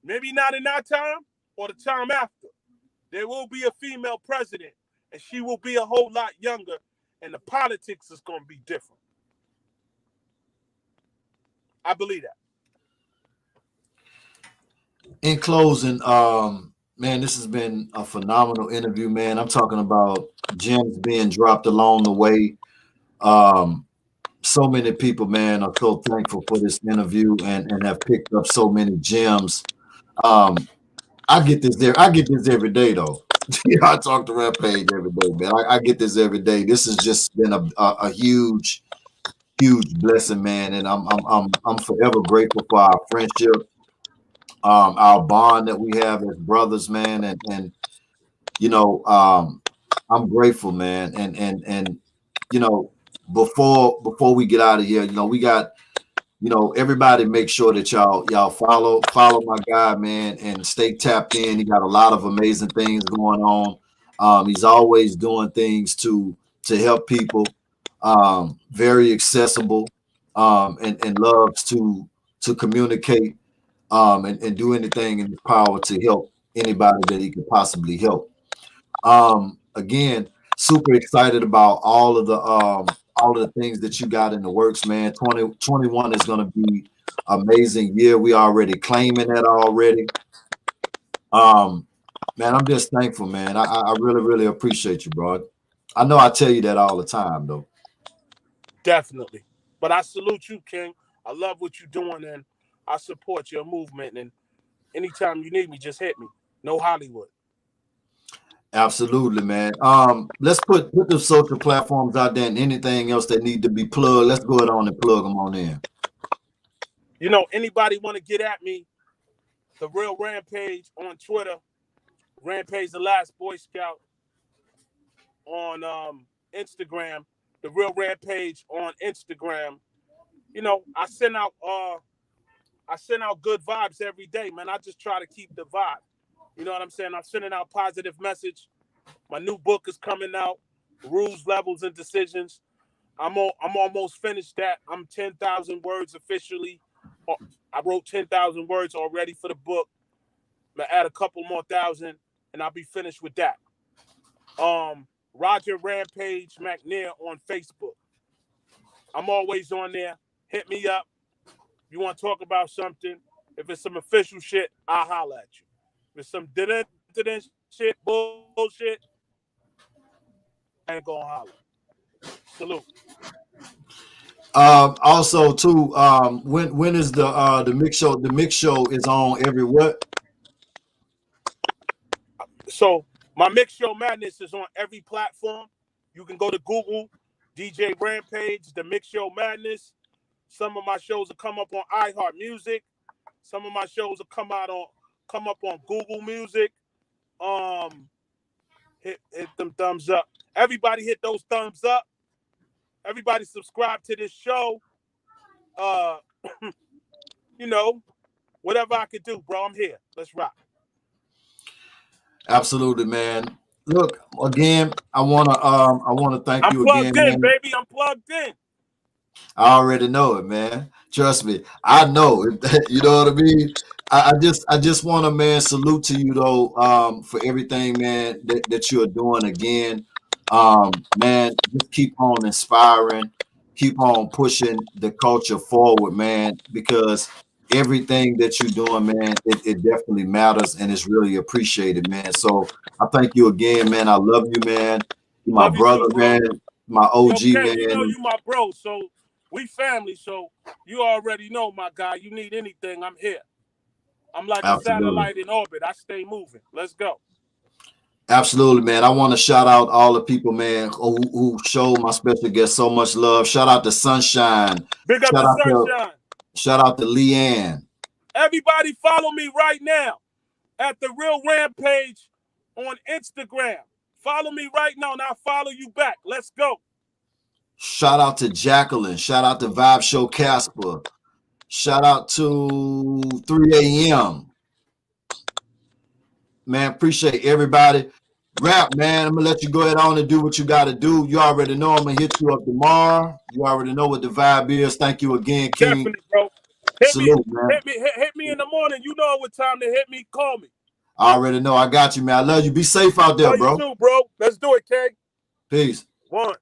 Maybe not in our time or the time after. There will be a female president, and she will be a whole lot younger, and the politics is going to be different. I believe that. In closing, man, this has been a phenomenal interview, man. I'm talking about gems being dropped along the way. So many people, man, are so thankful for this interview and have picked up so many gems. I get this there. I get this every day, though. I talk to Rampage every day, man. I get this every day. This has just been a huge blessing, man, and I'm forever grateful for our friendship, our bond that we have as brothers, man, and you know, I'm grateful, man, and you know, before we get out of here, you know, we got. You know, everybody make sure that y'all follow my guy, man, and stay tapped in. He got a lot of amazing things going on. He's always doing things to help people. Very accessible, and loves to communicate, and do anything in his power to help anybody that he could possibly help. Again, super excited about all of the things that you got in the works, man. 2021 is going to be amazing year. We already claiming that already. Man, I'm just thankful, man. I really, really appreciate you, bro. I know I tell you that all the time, though. Definitely. But I salute you, King. I love what you're doing, and I support your movement. And anytime you need me, just hit me. No Hollywood. Absolutely, man. Let's put the social platforms out there and anything else that need to be plugged. Let's go on and plug them on in. You know, anybody want to get at me, The Real Rampage on Twitter, Rampage the Last Boy Scout on Instagram, The Real Rampage on Instagram. You know, I send out good vibes every day, man. I just try to keep the vibe. You know what I'm saying? I'm sending out positive message. My new book is coming out, Rules, Levels, and Decisions. I'm almost finished that. I'm 10,000 words officially. I wrote 10,000 words already for the book. I'm gonna add a couple more thousand, and I'll be finished with that. Roger Rampage McNair on Facebook. I'm always on there. Hit me up. If you want to talk about something, if it's some official shit, I'll holler at you. If it's some shit, bullshit, I ain't gonna holler. Salute. Also, too, when is the mix show? The mix show is on every what? So my Mix Show Madness is on every platform. You can go to Google, DJ Rampage, the Mix Show Madness. Some of my shows will come up on iHeart Music. Some of my shows will come up on Google Music. Hit them thumbs up. Everybody hit those thumbs up. Everybody subscribe to this show. You know, whatever I could do, bro, I'm here. Let's rock. Absolutely, man. Look, again, I wanna thank I'm you again, plugged in, man. baby. I'm plugged in. I already know it, man. Trust me, I know it. You know what I mean. I just want to, man, salute to you though, for everything, man, that you are doing again. Man, just keep on inspiring, keep on pushing the culture forward, man, because everything that you're doing, man, it definitely matters and it's really appreciated, man. So I thank you again, man. I love you, man. You're my Love you brother, too, bro. man, my Yo, OG, Ken, you know man. you my bro, so we family. So you already know, my guy. You need anything, I'm here. I'm like a Absolutely. satellite in orbit. I stay moving. Let's go. Absolutely, man. I want to shout out all the people, man, who showed my special guest so much love. Shout out to Sunshine. Big up Shout to out to Sunshine. Leanne. Everybody follow me right now at The Real Rampage on Instagram. Follow me right now, and I'll follow you back. Let's go. Shout out to Jacqueline. Shout out to Vibe Show Casper. Shout out to 3 a.m. Man, appreciate everybody. Rap, man, I'm gonna let you go ahead on and do what you gotta do. You already know I'm gonna hit you up tomorrow. You already know what the vibe is. Thank you again, King. Definitely, bro. Salute, man. Hit me in the morning. You know what time to hit me. Call me. I already know. I got you, man. I love you. Be safe out there, Love bro. you too, bro. Let's do it, K. Peace. One.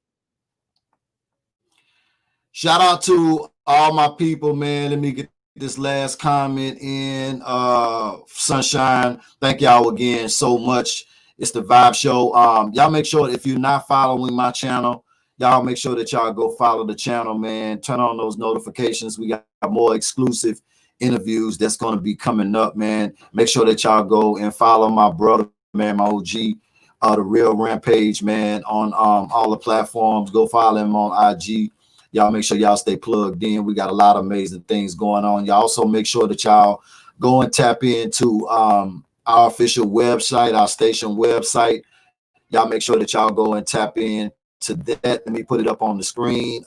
Shout out to all my people, man. Let me get this last comment in. Sunshine, thank y'all again so much. It's the Vibe Show. Y'all make sure if you're not following my channel, y'all make sure that y'all go follow the channel, man. Turn on those notifications. We got more exclusive interviews that's going to be coming up, man. Make sure that y'all go and follow my brother, man, my OG, the Real Rampage, man, on all the platforms. Go follow him on IG. Y'all make sure y'all stay plugged in. We got a lot of amazing things going on. Y'all also make sure that y'all go and tap into our official website, our station website. Y'all make sure that y'all go and tap in to that. Let me put it up on the screen.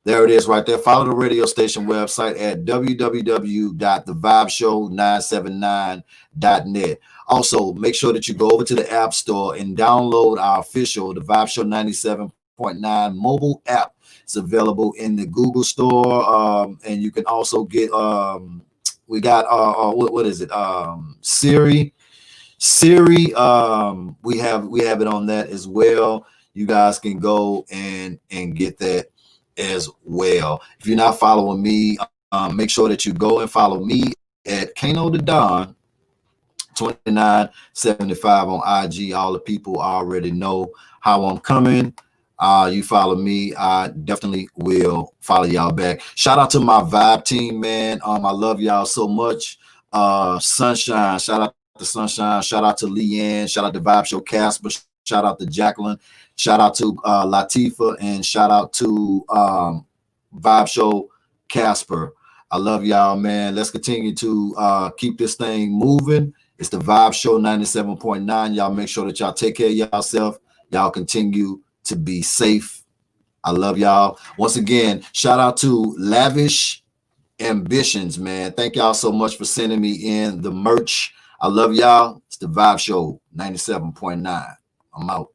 There it is right there. Follow the radio station website at www.thevibeshow979.net. Also, make sure that you go over to the App Store and download our official, the Vibe Show 97.9 mobile app. It's available in the Google Store, and you can also get. We got what is it? Siri. We have it on that as well. You guys can go and get that as well. If you're not following me, make sure that you go and follow me at Kano the Don 2975 on IG. All the people already know how I'm coming. You follow me, I definitely will follow y'all back. Shout out to my Vibe team, man. I love y'all so much. Sunshine, shout out to Sunshine. Shout out to Leanne. Shout out to Vibe Show Casper. Shout out to Jacqueline. Shout out to Latifa, and shout out to Vibe Show Casper. I love y'all, man. Let's continue to keep this thing moving. It's the Vibe Show 97.9. Y'all make sure that y'all take care of yourself. Y'all continue to be safe. I love y'all. Once again, shout out to Lavish Ambitions, man. Thank y'all so much for sending me in the merch. I love y'all. It's the Vibe Show 97.9. I'm out.